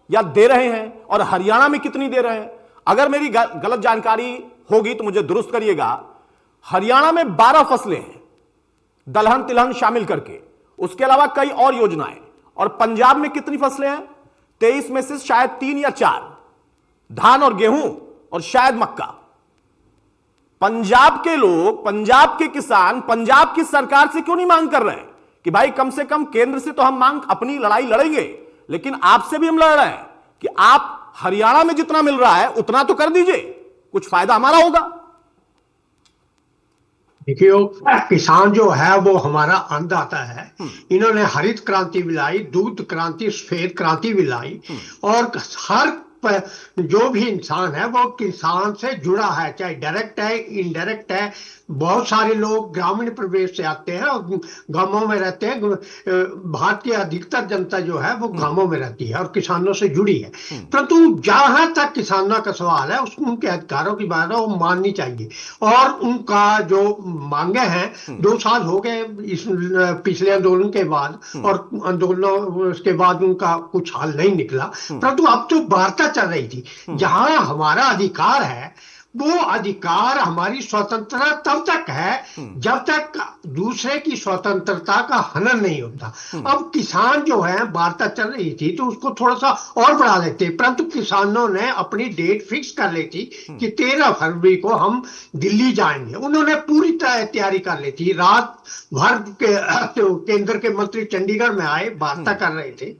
Speaker 1: या दे रहे हैं और हरियाणा में कितनी दे रहे हैं? अगर मेरी गलत जानकारी होगी तो मुझे दुरुस्त करिएगा। हरियाणा में 12 फसलें हैं, दलहन तिलहन शामिल करके, उसके अलावा कई और योजनाएं। और पंजाब में कितनी फसलें हैं? 23 में से शायद 3 या 4, धान और गेहूं और शायद मक्का। पंजाब के लोग, पंजाब के किसान पंजाब की सरकार से क्यों नहीं मांग कर रहे हैं कि भाई कम से कम केंद्र से तो हम मांग अपनी लड़ाई लड़ेंगे, लेकिन आपसे भी हम लड़ रहे हैं कि आप हरियाणा में जितना मिल रहा है उतना तो कर दीजिए, कुछ फायदा हमारा होगा।
Speaker 7: देखिए, किसान जो है वो हमारा अन्नदाता है। इन्होंने हरित क्रांति भी लाई, दूध क्रांति, श्वेत क्रांति भी लाई, और हर जो भी इंसान है वो किसान से जुड़ा है, चाहे डायरेक्ट है, इनडायरेक्ट है। बहुत सारे लोग ग्रामीण प्रदेश से आते हैं और गांवों में रहते हैं। भारत की अधिकतर जनता जो है वो गांवों में रहती है और किसानों से जुड़ी है। परंतु जहां तक किसानों का सवाल है, उसको उनके अधिकारों की बात है वो माननी चाहिए, और उनका जो मांगे हैं 2 साल हो गए इस पिछले आंदोलन के बाद, और आंदोलन उसके बाद उनका कुछ हल नहीं निकला। परंतु अब जो वार्ता चल रही थी, जहां हमारा अधिकार है, वो अधिकार, हमारी स्वतंत्रता तब तक है जब तक दूसरे की स्वतंत्रता का हनन नहीं होता। अब किसान जो है, वार्ता चल रही थी तो उसको थोड़ा सा और बढ़ा लेते, परंतु किसानों ने अपनी डेट फिक्स कर ली थी कि 13 फरवरी को हम दिल्ली जाएंगे। उन्होंने पूरी तैयारी कर ली थी। रात भर केंद्र के मंत्री चंडीगढ़ में आए, वार्ता कर रहे थे।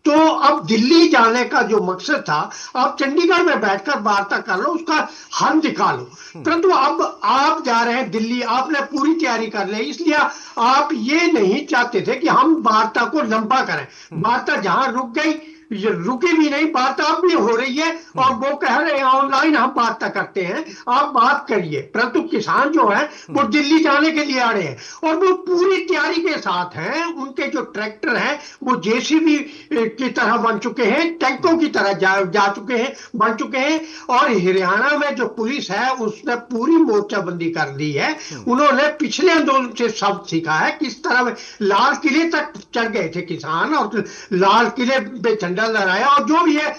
Speaker 7: तो अब दिल्ली जाने का जो मकसद था, आप चंडीगढ़ में बैठकर वार्ता कर लो, उसका हल निकालो। परंतु अब आप जा रहे हैं दिल्ली, आपने पूरी तैयारी कर ली, इसलिए आप ये नहीं चाहते थे कि हम वार्ता को लंबा करें। वार्ता जहां रुक गई, रुकी भी नहीं, वार्ता अब भी हो रही है, और वो कह रहे हैं ऑनलाइन हम वार्ता करते हैं, आप बात करिए। परंतु किसान जो है वो दिल्ली जाने के लिए आ रहे हैं, और वो पूरी तैयारी के साथ हैं। उनके जो ट्रैक्टर हैं वो जेसीबी की तरह बन चुके हैं, टैंकों की तरह जा चुके हैं, बन चुके हैं। और हरियाणा में जो पुलिस है उसने पूरी मोर्चाबंदी कर दी है। उन्होंने पिछले आंदोलन से शब्द सीखा है, किस तरह लाल किले तक चढ़ गए थे किसान, और लाल किले पे झंडा लहराया। और जो भी है,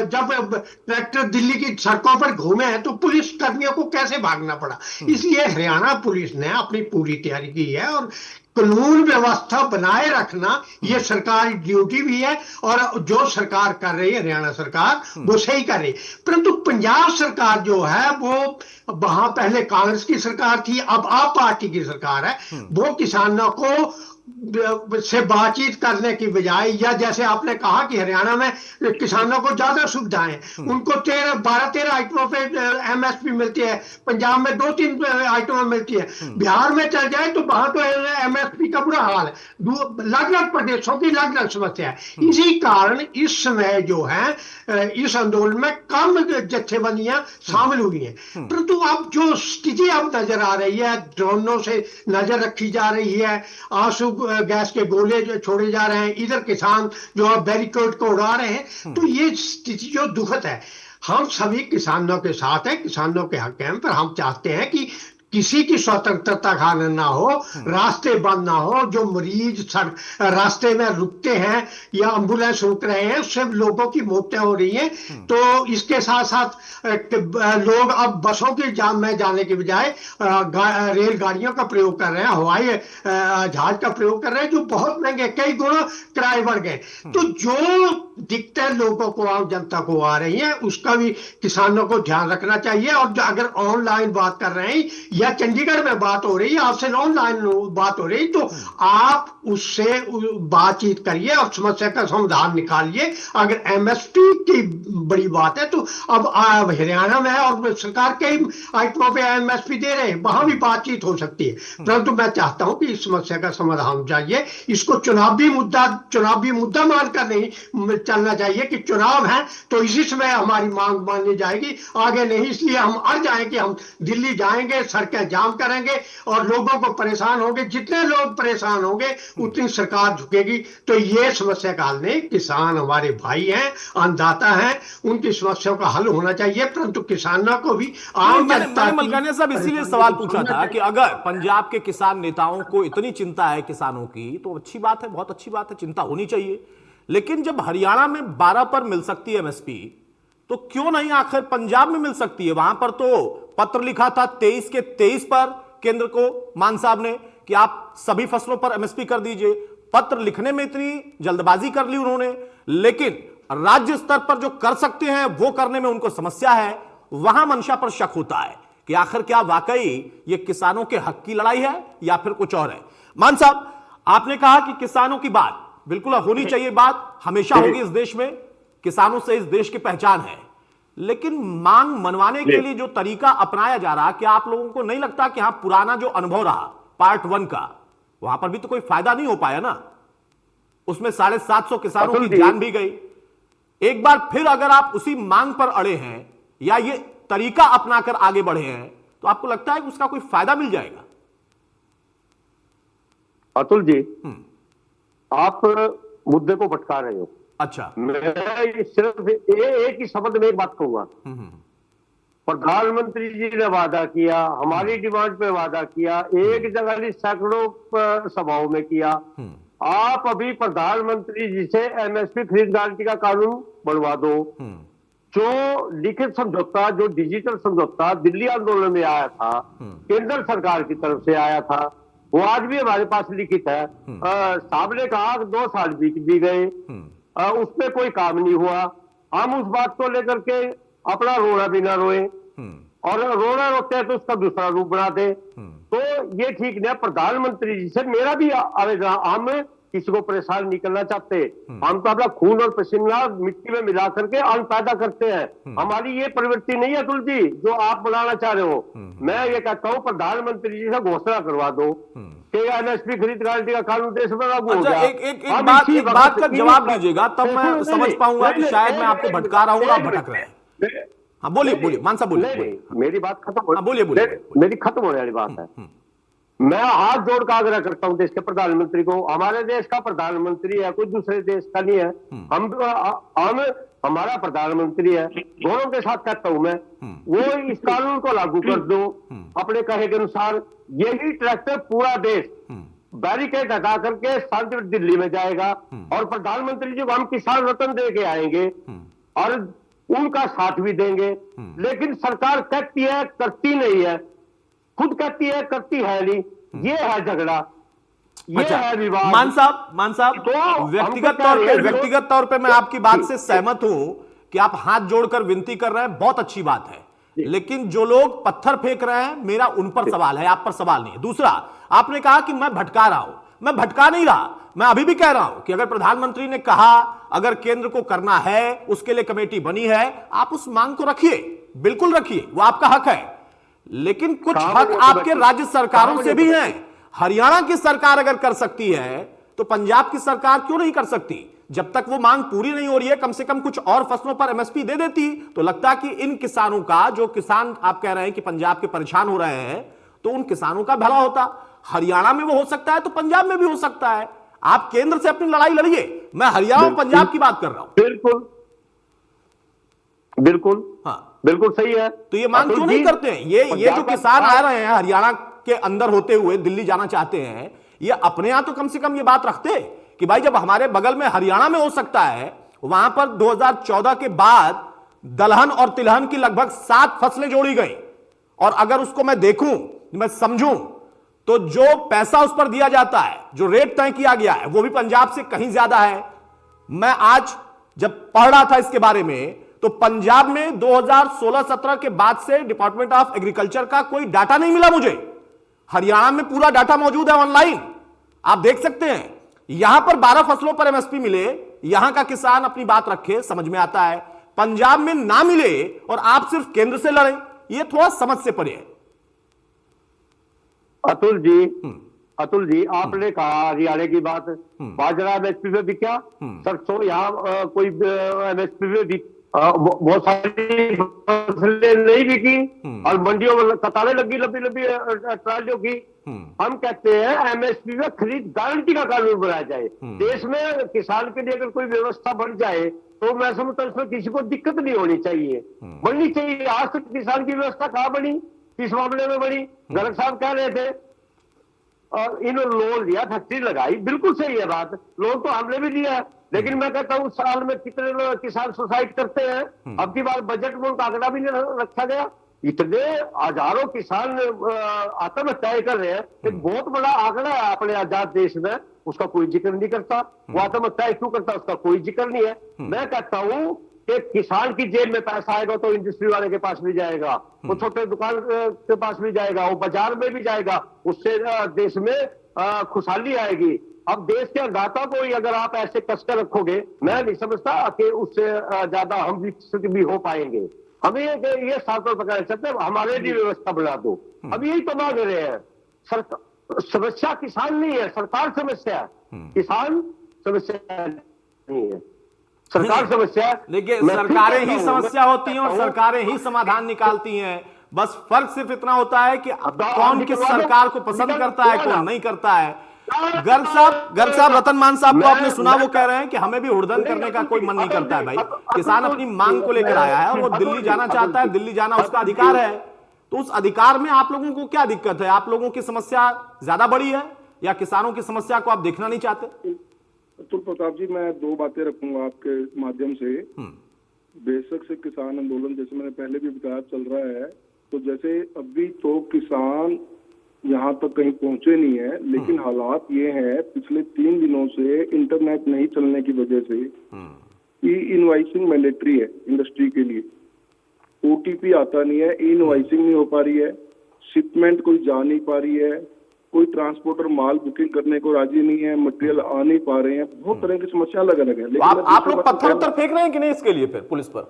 Speaker 7: जब ट्रैक्टर दिल्ली की सड़कों पर घूमे हैं तो पुलिस कर्मियों को कैसे भागना पड़ा। इसलिए हरियाणा पुलिस ने अपनी पूरी तैयारी की है, और कानून व्यवस्था बनाए रखना ये सरकारी ड्यूटी भी है, और जो सरकार कर रही है, हरियाणा सरकार, वो सही कर रही है। परंतु पंजाब सरकार जो है, वो वहां पहले कांग्रेस की सरकार थी, अब आप पार्टी की सरकार है, वो किसानों को से बातचीत करने की बजाय, या जैसे आपने कहा कि हरियाणा में किसानों को ज्यादा सुविधाएं, उनको 12-13 आइटमों पे एमएसपी मिलती है, पंजाब में 2-3 आइटमों मिलती है, बिहार में चल जाए तो वहां तो एमएसपी का बुरा हाल है। अलग अलग प्रदेशों की अलग अलग समस्या है। इसी कारण इस समय जो है, इस आंदोलन में कम जत्थेबंदियां शामिल हुई हैं। परंतु अब जो स्थिति अब नजर आ रही है, ड्रोनों से नजर रखी जा रही है, आंसू गैस के गोले जो छोड़े जा रहे हैं, इधर किसान जो है बैरिकेड को उड़ा रहे हैं, तो ये स्थिति जो दुखद है। हम सभी किसानों के साथ हैं, किसानों के हक हैं, पर हम चाहते हैं कि किसी की स्वतंत्रता का हनन ना हो, रास्ते बंद ना हो। जो मरीज रास्ते में रुकते हैं या एम्बुलेंस रुक रहे हैं, उससे लोगों की मौतें हो रही हैं। तो इसके साथ साथ लोग अब बसों की में जाने के बजाय रेलगाड़ियों का प्रयोग कर रहे हैं, हवाई जहाज का प्रयोग कर रहे हैं, जो बहुत महंगे, कई गुना किराए बढ़ गए। तो जो दिक्कतें लोगों को, आम जनता को आ रही है, उसका भी किसानों को ध्यान रखना चाहिए। और अगर ऑनलाइन बात कर रहे हैं या चंडीगढ़ में बात हो रही है, आपसे ऑनलाइन बात हो रही, तो आप उससे बातचीत करिए और समस्या का समाधान निकालिए। अगर एमएसपी की बड़ी बात है तो अब हरियाणा में है और सरकार कई आइटमों पे एमएसपी दे रहे हैं, वहां भी बातचीत हो सकती है। परंतु मैं चाहता हूं कि इस समस्या का समाधान चाहिए। इसको चुनावी मुद्दा मानकर नहीं चलना चाहिए कि चुनाव है तो इसी समय हमारी मांग मानी जाएगी, आगे नहीं। इसलिए हम अड़ जाए कि हम दिल्ली जाएंगे, सड़कें जाम करेंगे और लोगों को परेशान होंगे। जितने लोग परेशान होंगे उतनी सरकार झुकेगी। तो ये समस्या का हल नहीं, किसान हमारे भाई हैं, अन्नदाता हैं, उनकी समस्याओं का हल होना चाहिए। परंतु किसानों को भी
Speaker 1: मैंने मलकानिया साहब इसीलिए सवाल पूछा था कि अगर पंजाब के किसान नेताओं को इतनी चिंता है किसानों की, तो अच्छी बात है, बहुत अच्छी बात है, चिंता होनी चाहिए। लेकिन जब हरियाणा में 12 पर मिल सकती है एमएसपी, तो क्यों नहीं आखिर पंजाब में मिल सकती है? वहां पर तो पत्र लिखा था 23 के 23 पर केंद्र को मान साहब ने कि आप सभी फसलों पर एमएसपी कर दीजिए। पत्र लिखने में इतनी जल्दबाजी कर ली उन्होंने, लेकिन राज्य स्तर पर जो कर सकते हैं वो करने में उनको समस्या है। वहां मंशा पर शक होता है कि आखिर क्या वाकई ये किसानों के हक की लड़ाई है या फिर कुछ और है। मान साहब, आपने कहा कि किसानों की बात बिल्कुल होनी चाहिए, बात हमेशा होगी इस देश में, किसानों से इस देश की पहचान है, लेकिन मांग मनवाने के लिए जो तरीका अपनाया जा रहा, क्या आप लोगों को नहीं लगता कि हाँ पुराना जो अनुभव रहा पार्ट 1 का, वहां पर भी तो कोई फायदा नहीं हो पाया ना, उसमें 750 किसानों की जान भी गई। एक बार फिर अगर आप उसी मांग पर अड़े हैं या ये तरीका अपनाकर आगे बढ़े हैं, तो आपको लगता है कि उसका कोई फायदा मिल जाएगा?
Speaker 4: अतुल जी, आप मुद्दे को भटका रहे हो।
Speaker 1: अच्छा,
Speaker 4: मैं सिर्फ एक ही शब्द में एक बात कहूंगा। प्रधानमंत्री जी ने वादा किया, हमारी डिमांड पे वादा किया, एक जगह नहीं सैकड़ों सभाओं में किया। आप अभी प्रधानमंत्री जी से एमएसपी खरीद गारंटी का कानून बनवा दो। जो लिखित समझौता, जो डिजिटल समझौता दिल्ली आंदोलन में आया था, केंद्र सरकार की तरफ से आया था, वो आज भी हमारे पास लिखित है। साहब ने कहा 2 साल बीत भी गए, उसमें कोई काम नहीं हुआ। हम उस बात को लेकर के अपना रोना भी ना रोए, और रोना रोते हैं तो उसका दूसरा रूप बना दे, तो ये ठीक नहीं। प्रधानमंत्री जी से मेरा भी आवेदन, हम किसी को परेशान नहीं करना चाहते, हम तो अपना खून और पसीना मिट्टी में मिला करके अन्न पैदा करते हैं। हमारी ये प्रवृत्ति नहीं है अतुल जी जो आप बनाना चाह रहे हो। मैं ये कहता हूँ प्रधानमंत्री जी से घोषणा करवा दो कि एमएसपी खरीद गारंटी का कानून देश में लागू हो गया।
Speaker 1: एक बात का जवाब दीजिएगा, तब मैं समझ पाऊंगा कि शायद मैं आपको भटका रहा हूँ, आप भटक रहे हैं। हाँ बोलिए मान साहब, बोलिए।
Speaker 4: मेरी बात खत्म,
Speaker 1: बोलिए।
Speaker 4: मेरी खत्म होने वाली बात है। मैं हाथ जोड़ कर आग्रह करता हूं देश के प्रधानमंत्री को, हमारे देश का प्रधानमंत्री है, कोई दूसरे देश का नहीं है। हम हमारा प्रधानमंत्री है, गौरव के साथ कहता हूं मैं, वो इस कानून को लागू कर दो अपने कहे के अनुसार। यही ट्रैक्टर पूरा देश बैरिकेड हटा करके शांति दिल्ली में जाएगा, और प्रधानमंत्री जी को हम किसान रत्न दे के आएंगे और उनका साथ भी देंगे। लेकिन सरकार कहती है करती नहीं है, खुद कहती है करती है नहीं। ये है झगड़ा, ये है विवाद।
Speaker 1: मान साहब,
Speaker 4: तो
Speaker 1: व्यक्तिगत तौर पे मैं आपकी बात से सहमत हूं कि आप हाथ जोड़कर विनती कर रहे हैं, बहुत अच्छी बात है, लेकिन जो लोग पत्थर फेंक रहे हैं, मेरा उन पर सवाल है, आप पर सवाल नहीं है। दूसरा, आपने कहा कि मैं भटका रहा हूं, मैं भटका नहीं रहा, मैं अभी भी कह रहा हूं कि अगर प्रधानमंत्री ने कहा अगर केंद्र को करना है, उसके लिए कमेटी बनी है, आप उस मांग को रखिए, बिल्कुल रखिए, वो आपका हक है। लेकिन कुछ हक आपके राज्य सरकारों से भी हैं। हरियाणा की सरकार अगर कर सकती है तो पंजाब की सरकार क्यों नहीं कर सकती? जब तक वो मांग पूरी नहीं हो रही है, कम से कम कुछ और फसलों पर एमएसपी दे देती तो लगता कि इन किसानों का, जो किसान आप कह रहे हैं कि पंजाब के परेशान हो रहे हैं, तो उन किसानों का भला होता। हरियाणा में वो हो सकता है तो पंजाब में भी हो सकता है। आप केंद्र से अपनी लड़ाई लड़िए, मैं हरियाणा और पंजाब की बात कर रहा हूं।
Speaker 4: बिल्कुल
Speaker 1: हाँ,
Speaker 4: बिल्कुल सही है।
Speaker 1: तो ये मांग क्यों नहीं करते हैं? ये जो किसान आ रहे हैं हरियाणा के अंदर होते हुए दिल्ली जाना चाहते हैं, ये अपने यहां तो कम से कम ये बात रखते कि भाई जब हमारे बगल में हरियाणा में हो सकता है, वहां पर 2014 के बाद दलहन और तिलहन की लगभग 7 फसलें जोड़ी गई, और अगर उसको मैं देखूं, मैं समझूं, तो जो पैसा उस पर दिया जाता है, जो रेट तय किया गया है, वो भी पंजाब से कहीं ज्यादा है। मैं आज जब पढ़ रहा था इसके बारे में, तो पंजाब में 2016-17 के बाद से डिपार्टमेंट ऑफ एग्रीकल्चर का कोई डाटा नहीं मिला मुझे। हरियाणा में पूरा डाटा मौजूद है ऑनलाइन, आप देख सकते हैं। यहां पर 12 फसलों पर एमएसपी मिले, यहां का किसान अपनी बात रखे, समझ में आता है। पंजाब में ना मिले और आप सिर्फ केंद्र से लड़े, यह थोड़ा समझ से परे है।
Speaker 4: अतुल जी आपने कहा हरियाणा की बात, बाजरा एमएसपी पे बिका, सरसों यहाँ कोई एमएसपी पे बिक, बहुत सारी फसलें नहीं बिकी और मंडियों में कतारें लगी लंबी लंबी ट्रालियों की। हम कहते हैं एमएसपी में खरीद गारंटी का कानून बनाया जाए। देश में किसान के लिए अगर कोई व्यवस्था बन जाए तो मैं समझता हूं इसमें किसी को दिक्कत नहीं होनी चाहिए, बननी चाहिए। आज तक किसान की व्यवस्था कहाँ बनी, किस मामले में बनी? गर्ग साहब कह रहे थे और इन्होंने लोन लिया, फैक्ट्री लगाई, बिल्कुल सही है बात, लोन तो हमने भी लिया है, लेकिन मैं कहता हूँ साल में कितने लोग किसान सुसाइड करते हैं। अब की बार बजट में उनका आंकड़ा भी नहीं रखा गया, इतने हजारों किसान आत्महत्याएं कर रहे हैं। एक बहुत बड़ा आंकड़ा है अपने आजाद देश में, उसका कोई जिक्र नहीं करता। वो आत्महत्याएं क्यों करता है उसका कोई जिक्र नहीं है। मैं कहता हूँ कि किसान की जेब में पैसा आएगा तो इंडस्ट्री वाले के पास भी जाएगा, वो छोटे दुकान के पास भी जाएगा, वो बाजार में भी जाएगा, उससे देश में खुशहाली आएगी। अब देश के अन्नदाता को ही अगर आप ऐसे कसकर रखोगे, मैं नहीं समझता कि उससे ज्यादा हम विकसित भी हो पाएंगे। हमें ये साफ तौर पर कह सकते हैं हमारे लिए व्यवस्था बना दो। अब यही तो मांग रहे हैं। समस्या किसान नहीं है, सरकार समस्या है। किसान समस्या नहीं है, सरकार समस्या।
Speaker 1: देखिए, सरकारें ही समस्या होती हैं और सरकारें ही समाधान निकालती हैं। बस फर्क सिर्फ इतना होता है कि कौन किस सरकार को पसंद करता है, कौन नहीं करता है। गर्ग साहब रतन मान साहब को आपने सुना, वो कह रहे हैं कि हमें भी हुड़दंग करने का कोई मन नहीं करता है। भाई, किसान अपनी मांग को लेकर आया है और वो दिल्ली जाना चाहता है, दिल्ली जाना उसका अधिकार है। तो उस अधिकार में आप लोगों को क्या दिक्कत है? आप लोगों की समस्या ज्यादा बड़ी है या किसानों की समस्या को आप देखना नहीं चाहते?
Speaker 5: अतुल प्रताप जी, मैं दो बातें रखूंगा आपके माध्यम से। बेशक से किसान आंदोलन, जैसे मैंने पहले भी बताया, चल रहा है। तो जैसे अभी तो किसान यहाँ तक कहीं पहुंचे नहीं है, लेकिन हालात ये है पिछले 3 दिनों से इंटरनेट नहीं चलने की वजह से ई इनवाइसिंग मैंडेटरी है इंडस्ट्री के लिए। ओटीपी आता नहीं है, ई इनवाइसिंग नहीं हो पा रही है, शिपमेंट कोई जा नहीं पा रही है, कोई ट्रांसपोर्टर माल बुकिंग करने को राजी नहीं है, मटेरियल आ नहीं पा रहे हैं। बहुत तरह की समस्या अलग अलग है। लेकिन
Speaker 1: आप लोग पत्थर उत्तर फेंक रहे हैं कि नहीं इसके लिए फिर पुलिस पर?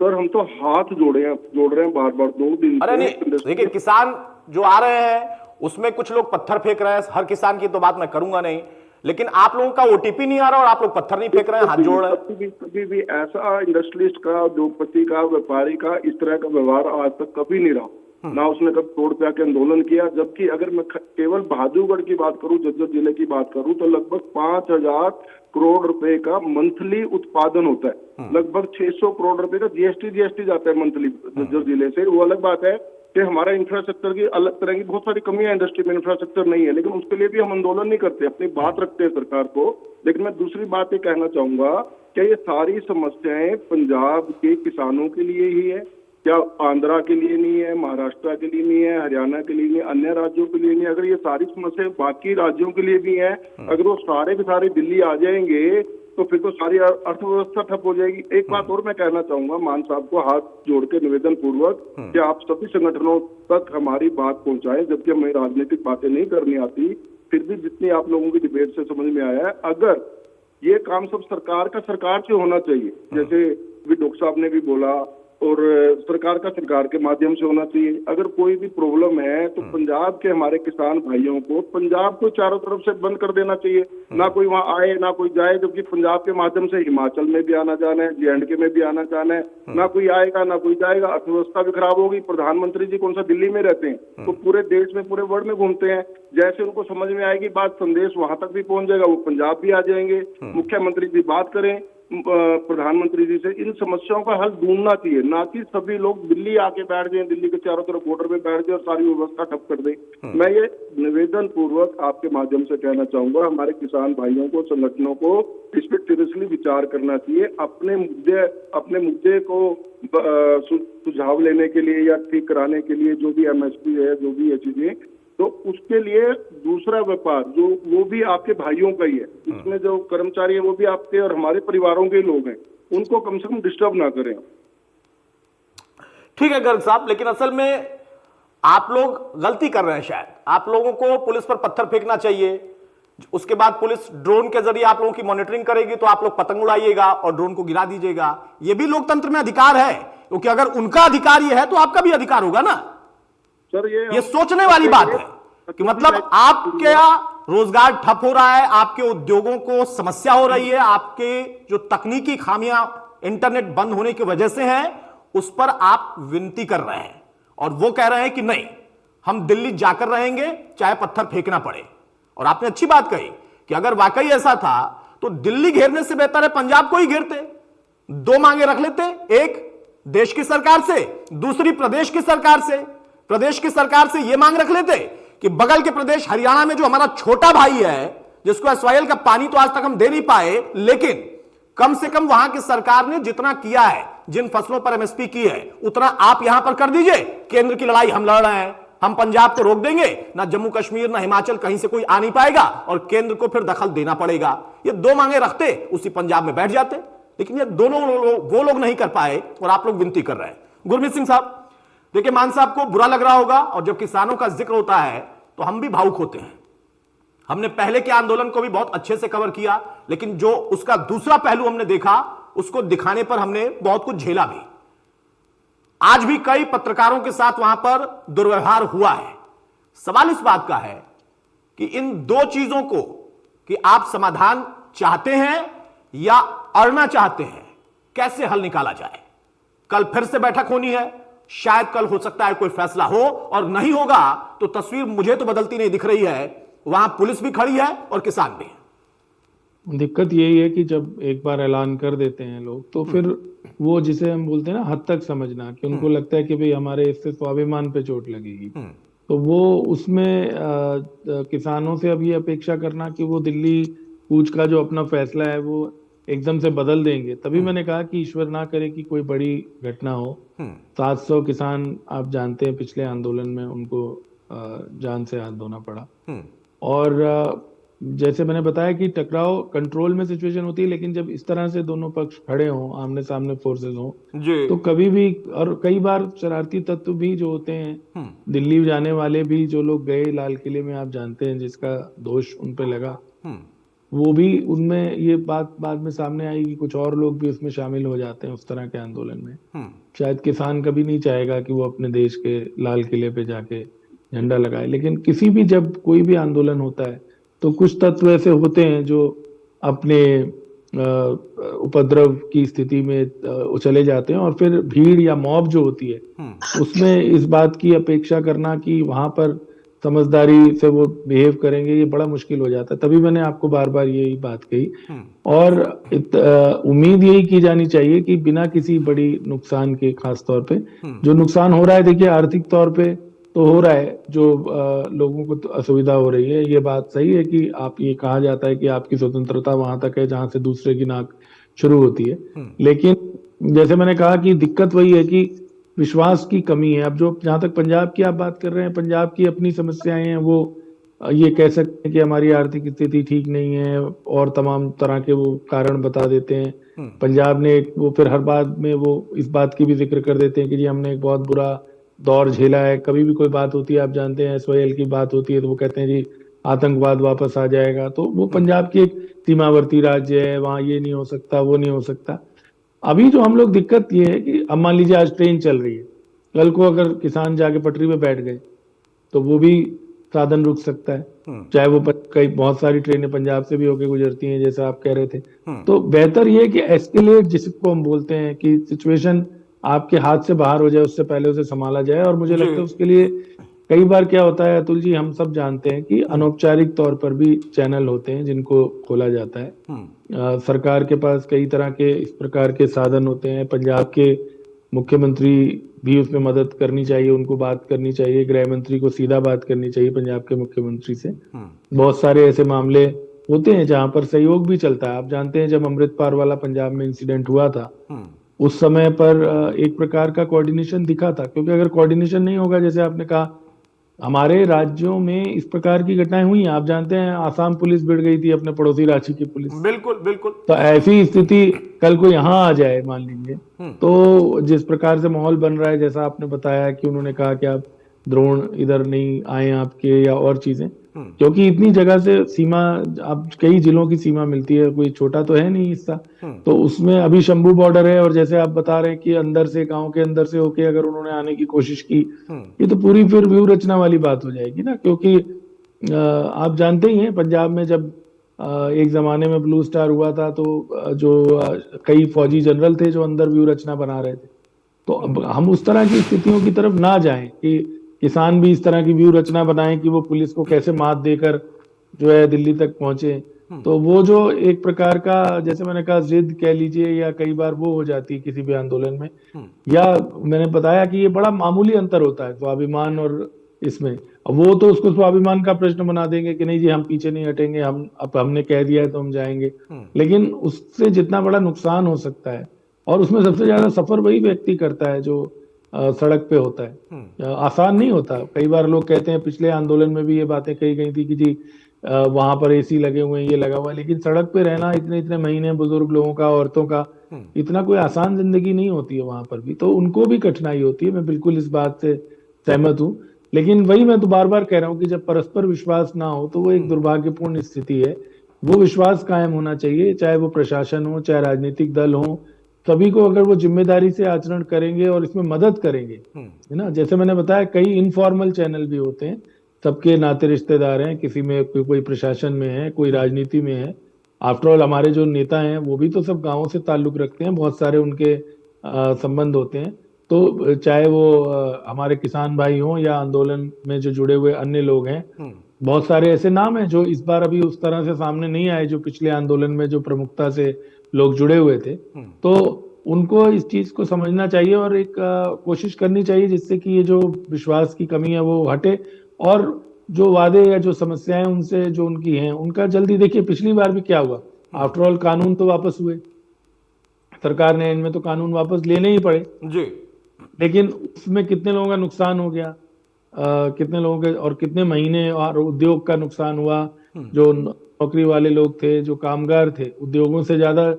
Speaker 5: सर, हम तो हाथ जोड़ रहे हैं बार बार 2 दिन।
Speaker 1: अरे नहीं, देखिए, किसान जो आ रहे हैं उसमें कुछ लोग पत्थर फेंक रहे हैं। हर किसान की तो बात मैं करूंगा नहीं, लेकिन आप लोगों का ओटीपी नहीं आ रहा और आप लोग पत्थर नहीं फेंक रहे हैं, हाथ जोड़ रहे हैं।
Speaker 5: कभी भी ऐसा इंडस्ट्रियलिस्ट का, उद्योगपति का, व्यापारी का इस तरह का व्यवहार आज तक कभी नहीं रहा। ना उसने कभी तोड़ पे आके आंदोलन किया। जबकि अगर मैं केवल बहादुरगढ़ की बात करूं, झज्जर जिले की बात करूं, तो लगभग 5,000 करोड़ रुपए का मंथली उत्पादन होता है। लगभग 600 करोड़ रुपए का जीएसटी जाता है मंथली झज्जर जिले से। वो अलग बात है कि हमारा इंफ्रास्ट्रक्चर की अलग तरह की बहुत सारी कमियां इंडस्ट्री में, इंफ्रास्ट्रक्चर नहीं है, लेकिन उसके लिए भी हम आंदोलन नहीं करते, अपनी बात रखते हैं सरकार को। लेकिन मैं दूसरी बात ये कहना चाहूंगा कि ये सारी समस्याएं पंजाब के किसानों के लिए ही है क्या? आंध्रा के लिए नहीं है, महाराष्ट्र के लिए नहीं है, हरियाणा के लिए नहीं, अन्य राज्यों के लिए नहीं। अगर ये सारी समस्याएं बाकी राज्यों के लिए भी हैं, अगर वो सारे के सारे दिल्ली आ जाएंगे तो फिर तो सारी अर्थव्यवस्था ठप हो जाएगी। एक बात और मैं कहना चाहूंगा मान साहब को, हाथ जोड़ के निवेदन पूर्वक, कि आप सभी संगठनों तक हमारी बात पहुंचाएं। जबकि हमें राजनीतिक बातें नहीं करनी आती, फिर भी जितनी आप लोगों की डिबेट से समझ में आया है, अगर ये काम सब सरकार से होना चाहिए, जैसे भी डॉक्टर साहब ने भी बोला, और सरकार के माध्यम से होना चाहिए। अगर कोई भी प्रॉब्लम है तो पंजाब के हमारे किसान भाइयों को, पंजाब को चारों तरफ से बंद कर देना चाहिए। ना कोई वहां आए ना कोई जाए, जबकि पंजाब के माध्यम से हिमाचल में भी आना जाना है, J&K में भी आना जाना है। ना कोई आएगा ना कोई जाएगा, अर्थव्यवस्था भी खराब होगी। प्रधानमंत्री जी कौन सा दिल्ली में रहते हैं, तो पूरे देश में, पूरे वर्ल्ड में घूमते हैं। जैसे उनको समझ में आएगी बात, संदेश वहां तक भी पहुंच जाएगा, वो पंजाब भी आ जाएंगे। मुख्यमंत्री जी बात करें प्रधानमंत्री जी से, इन समस्याओं का हल ढूंढना चाहिए, ना कि सभी लोग दिल्ली आके बैठ जाएं, दिल्ली के चारों तरफ बॉर्डर पे बैठ जाए और सारी व्यवस्था ठप कर दें। मैं ये निवेदन पूर्वक आपके माध्यम से कहना चाहूंगा, हमारे किसान भाइयों को, संगठनों को इस पर सीरियसली विचार करना चाहिए। अपने मुद्दे को सुझाव लेने के लिए या ठीक कराने के लिए, जो भी MSP है, जो भी ये चीजें, तो उसके लिए दूसरा व्यापार जो वो भी आपके भाइयों का ही है, इसमें जो कर्मचारी है वो भी आपके और हमारे परिवारों के लोग हैं, उनको कम से कम डिस्टर्ब ना करें।
Speaker 1: ठीक है गर्ग साहब, लेकिन असल में आप लोग गलती कर रहे हैं। शायद आप लोगों को पुलिस पर पत्थर फेंकना चाहिए, उसके बाद पुलिस ड्रोन के जरिए आप लोगों की मॉनिटरिंग करेगी तो आप लोग पतंग उड़ाइएगा और ड्रोन को गिरा दीजिएगा। यह भी लोकतंत्र में अधिकार है, क्योंकि अगर उनका अधिकार यह है तो आपका भी अधिकार होगा ना।
Speaker 5: सर,
Speaker 1: ये सोचने वाली बात है कि मतलब आपके रोजगार ठप हो रहा है, आपके उद्योगों को समस्या हो रही है, आपके जो तकनीकी खामियां इंटरनेट बंद होने की वजह से हैं, उस पर आप विनती कर रहे हैं और वो कह रहे हैं कि नहीं, हम दिल्ली जाकर रहेंगे चाहे पत्थर फेंकना पड़े। और आपने अच्छी बात कही कि अगर वाकई ऐसा था तो दिल्ली घेरने से बेहतर है पंजाब को ही घेरते। 2 मांगे रख लेते, एक देश की सरकार से, दूसरी प्रदेश की सरकार से। प्रदेश की सरकार से यह मांग रख लेते कि बगल के प्रदेश हरियाणा में जो हमारा छोटा भाई है, जिसको एसवाईएल का पानी तो आज तक हम दे नहीं पाए, लेकिन कम से कम वहां की सरकार ने जितना किया है, जिन फसलों पर MSP की है, उतना आप यहां पर कर दीजिए। केंद्र की लड़ाई हम लड़ रहे हैं, हम पंजाब को रोक देंगे, ना जम्मू कश्मीर ना हिमाचल कहीं से कोई आ नहीं पाएगा और केंद्र को फिर दखल देना पड़ेगा। ये 2 मांगे रखते, उसी पंजाब में बैठ जाते। लेकिन ये दोनों वो लोग नहीं कर पाए और आप लोग विनती कर रहे हैं। गुरमीत सिंह साहब, देखिए मान साहब को बुरा लग रहा होगा, और जब किसानों का जिक्र होता है तो हम भी भावुक होते हैं। हमने पहले के आंदोलन को भी बहुत अच्छे से कवर किया, लेकिन जो उसका दूसरा पहलू हमने देखा, उसको दिखाने पर हमने बहुत कुछ झेला भी। आज भी कई पत्रकारों के साथ वहां पर दुर्व्यवहार हुआ है। सवाल इस बात का है कि इन दो चीजों को, कि आप समाधान चाहते हैं या अड़ना चाहते हैं, कैसे हल निकाला जाए। कल फिर से बैठक होनी है, शायद कल हो सकता है कोई फैसला हो, और नहीं होगा तो तस्वीर मुझे तो बदलती नहीं दिख रही है। वहां पुलिस भी खड़ी है और किसान भी।
Speaker 6: दिक्कत यही है कि जब एक बार ऐलान कर देते हैं लोग, तो फिर वो जिसे हम बोलते हैं ना हद तक समझना, कि उनको लगता है कि भाई हमारे इससे स्वाभिमान पे चोट लगेगी, तो वो उसमें किसानों से अब ये अपेक्षा करना कि वो दिल्ली कूच का जो अपना फैसला है वो एकदम से बदल देंगे। तभी मैंने कहा कि ईश्वर ना करे कि कोई बड़ी घटना हो। 700 किसान आप जानते हैं पिछले आंदोलन में उनको जान से हाथ धोना पड़ा। और जैसे मैंने बताया कि टकराव कंट्रोल में सिचुएशन होती है, लेकिन जब इस तरह से दोनों पक्ष खड़े हों, आमने सामने फोर्सेस हों, तो कभी भी, और कई बार शरारती तत्व भी जो होते हैं, दिल्ली जाने वाले भी जो लोग गए लाल किले में, आप जानते हैं जिसका दोष उन पे लगा, वो भी, उनमें ये बात बाद में सामने आई कि कुछ और लोग भी उसमें शामिल हो जाते हैं उस तरह के आंदोलन में। शायद किसान कभी नहीं चाहेगा कि वो अपने देश के लाल किले पे जाके झंडा लगाए, लेकिन किसी भी, जब कोई भी आंदोलन होता है तो कुछ तत्व ऐसे होते हैं जो अपने उपद्रव की स्थिति में चले जाते हैं, और फिर भीड़ या मॉब जो होती है उसमें इस बात की अपेक्षा करना कि वहां पर समझदारी से वो बिहेव करेंगे, ये बड़ा मुश्किल हो जाता है। तभी मैंने आपको बार बार यही बात कही, और उम्मीद यही की जानी चाहिए कि बिना किसी बड़ी नुकसान के, खास तौर पे जो नुकसान हो रहा है, देखिए आर्थिक तौर पे तो हो रहा है, जो लोगों को तो असुविधा हो रही है, ये बात सही है कि आप, ये कहा जाता है कि आपकी स्वतंत्रता वहां तक है जहां से दूसरे की नाक शुरू होती है। लेकिन जैसे मैंने कहा कि दिक्कत वही है कि विश्वास की कमी है। अब जो, जहां तक पंजाब की आप बात कर रहे हैं, पंजाब की अपनी समस्याएं हैं, वो ये कह सकते हैं कि हमारी आर्थिक स्थिति ठीक नहीं है, और तमाम तरह के वो कारण बता देते हैं। पंजाब ने, वो फिर हर बात में वो इस बात की भी जिक्र कर देते हैं कि जी हमने एक बहुत बुरा दौर झेला है। कभी भी कोई बात होती है, आप जानते हैं SYL की बात होती है, तो वो कहते हैं जी आतंकवाद वापस आ जाएगा। तो वो पंजाब की एक सीमावर्ती राज्य है, वहां ये नहीं हो सकता, वो नहीं हो सकता। अभी जो हम लोग, दिक्कत ये है कि अब मान लीजिए आज ट्रेन चल रही है, कल को अगर किसान जाके पटरी पे बैठ गए तो वो भी साधन रुक सकता है, चाहे वो कई बहुत सारी ट्रेनें पंजाब से भी होके गुजरती हैं जैसा आप कह रहे थे। तो बेहतर ये कि एस्केलेट, जिसको हम बोलते हैं कि सिचुएशन आपके हाथ से बाहर हो जाए, उससे पहले उसे संभाला जाए। और मुझे लगता है उसके लिए कई बार क्या होता है अतुल जी, हम सब जानते हैं कि अनौपचारिक तौर पर भी चैनल होते हैं जिनको खोला जाता है। सरकार के पास कई तरह के इस प्रकार के साधन होते हैं। पंजाब के मुख्यमंत्री भी उसमें मदद करनी चाहिए, उनको बात करनी चाहिए, गृह मंत्री को सीधा बात करनी चाहिए पंजाब के मुख्यमंत्री से। बहुत सारे ऐसे मामले होते हैं जहां पर सहयोग भी चलता है। आप जानते हैं जब अमृतपाल वाला पंजाब में इंसिडेंट हुआ था, उस समय पर एक प्रकार का कोऑर्डिनेशन दिखा था, क्योंकि अगर कोऑर्डिनेशन नहीं होगा, जैसे आपने कहा, हमारे राज्यों में इस प्रकार की घटनाएं हुई हैं। आप जानते हैं आसाम पुलिस भिड़ गई थी अपने पड़ोसी राज्य की पुलिस।
Speaker 1: बिल्कुल बिल्कुल।
Speaker 6: तो ऐसी स्थिति कल को यहाँ आ जाए मान लीजिए, तो जिस प्रकार से माहौल बन रहा है, जैसा आपने बताया कि उन्होंने कहा कि आप ड्रोन इधर नहीं आए आपके, या और चीजें, क्योंकि इतनी जगह से सीमा, अब कई जिलों की सीमा मिलती है, कोई छोटा तो है नहीं हिस्सा। तो उसमें अभी शंभू बॉर्डर है, और जैसे आप बता रहे हैं कि अंदर से, गांव के अंदर से होके अगर उन्होंने आने की कोशिश की, ये तो पूरी फिर व्यू रचना वाली बात हो जाएगी ना। क्योंकि आप जानते ही हैं पंजाब में जब एक जमाने में ब्लू स्टार हुआ था, तो जो कई फौजी जनरल थे जो अंदर व्यू रचना बना रहे थे। तो अब हम उस तरह की स्थितियों की तरफ ना जाएं कि किसान भी इस तरह की व्यू रचना बनाएं कि वो पुलिस को कैसे मात देकर जो है दिल्ली तक पहुंचे। तो वो जो एक प्रकार का, जैसे मैंने कहा, जिद कह लीजिए, या कई बार वो हो जाती है किसी भी आंदोलन में। या मैंने बताया कि ये बड़ा मामूली अंतर होता है स्वाभिमान और इसमें। वो तो उसको स्वाभिमान का प्रश्न बना देंगे कि नहीं जी हम पीछे नहीं हटेंगे, हम अब हमने कह दिया है तो हम जाएंगे। लेकिन उससे जितना बड़ा नुकसान हो सकता है, और उसमें सबसे ज्यादा सफर वही व्यक्ति करता है जो सड़क पे होता है। आसान नहीं होता। कई बार लोग कहते हैं, पिछले आंदोलन में भी ये बातें कही गई थी कि जी वहां पर AC लगे हुए हैं, ये लगा हुआ है, लेकिन सड़क पे रहना इतने इतने महीने बुजुर्ग लोगों का, औरतों का, इतना कोई आसान जिंदगी नहीं होती है वहां पर भी, तो उनको भी कठिनाई होती है। मैं बिल्कुल इस बात से सहमत हूँ, लेकिन वही मैं तो बार बार कह रहा हूँ कि जब परस्पर विश्वास ना हो तो वो एक दुर्भाग्यपूर्ण स्थिति है। वो विश्वास कायम होना चाहिए, चाहे वो प्रशासन हो, चाहे राजनीतिक दल हो, सभी को अगर वो जिम्मेदारी से आचरण करेंगे और इसमें मदद करेंगे, है ना। जैसे मैंने बताया, कई इनफॉर्मल चैनल भी होते हैं, सबके नाते रिश्तेदार हैं, किसी में कोई प्रशासन में है, कोई राजनीति में है। आफ्टरऑल हमारे जो नेता हैं वो भी तो सब गांवों से ताल्लुक रखते हैं, बहुत सारे उनके संबंध होते हैं। तो चाहे वो हमारे किसान भाई हों या आंदोलन में जो जुड़े हुए अन्य लोग हैं, बहुत सारे ऐसे नाम हैं जो इस बार अभी उस तरह से सामने नहीं आए, जो पिछले आंदोलन में जो प्रमुखता से लोग जुड़े हुए थे। तो उनको इस चीज को समझना चाहिए और एक कोशिश करनी चाहिए जिससे कि ये जो विश्वास की कमी है वो हटे, और जो वादे या जो समस्याएं उनसे जो उनकी हैं उनका जल्दी, देखिए पिछली बार भी क्या हुआ, आफ्टरऑल कानून तो वापस हुए, सरकार ने इनमें तो कानून वापस लेने ही पड़े
Speaker 1: जी,
Speaker 6: लेकिन उसमें कितने लोगों का नुकसान हो गया, कितने लोगों के और कितने महीने और उद्योग का नुकसान हुआ। जो नौकरी वाले लोग थे, जो कामगार थे, उद्योगों से ज्यादा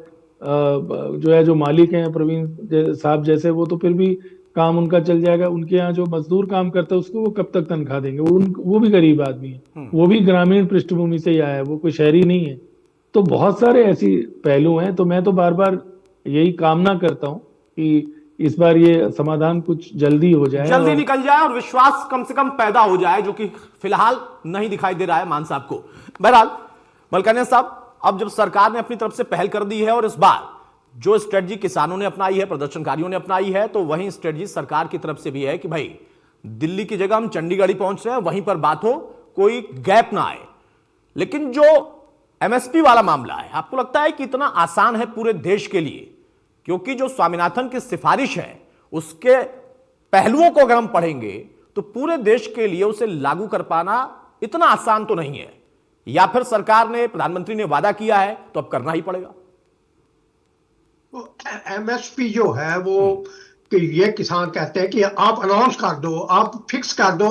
Speaker 6: जो है जो मालिक हैं प्रवीण साहब जैसे, वो तो फिर भी काम उनका चल जाएगा। उनके यहाँ जो मजदूर काम करता है उसको वो कब तक तनख्वाह देंगे? वो भी गरीब आदमी है, वो भी ग्रामीण पृष्ठभूमि से ही आया है, वो कोई शहरी नहीं है। तो बहुत सारे ऐसी पहलू हैं। तो मैं तो बार बार यही कामना करता हूँ कि इस बार ये समाधान कुछ जल्दी हो जाए,
Speaker 1: जल्दी निकल जाए और विश्वास कम से कम पैदा हो जाए, जो कि फिलहाल नहीं दिखाई दे रहा है मान साहब को। बहरहाल मलकानिया साहब, अब जब सरकार ने अपनी तरफ से पहल कर दी है और इस बार जो स्ट्रेटजी किसानों ने अपनाई है, प्रदर्शनकारियों ने अपनाई है, तो वही स्ट्रेटजी सरकार की तरफ से भी है कि भाई दिल्ली की जगह हम चंडीगढ़ ही पहुंच रहे हैं, वहीं पर बात हो, कोई गैप ना आए। लेकिन जो एमएसपी वाला मामला है, आपको लगता है कि इतना आसान है पूरे देश के लिए? क्योंकि जो स्वामीनाथन की सिफारिश है उसके पहलुओं को अगर हम पढ़ेंगे तो पूरे देश के लिए उसे लागू कर पाना इतना आसान तो नहीं है, या फिर सरकार ने, प्रधानमंत्री ने वादा किया है तो अब करना ही पड़ेगा?
Speaker 7: एमएसपी जो है वो कि ये किसान कहते हैं कि आप अनाउंस कर दो, आप फिक्स कर दो,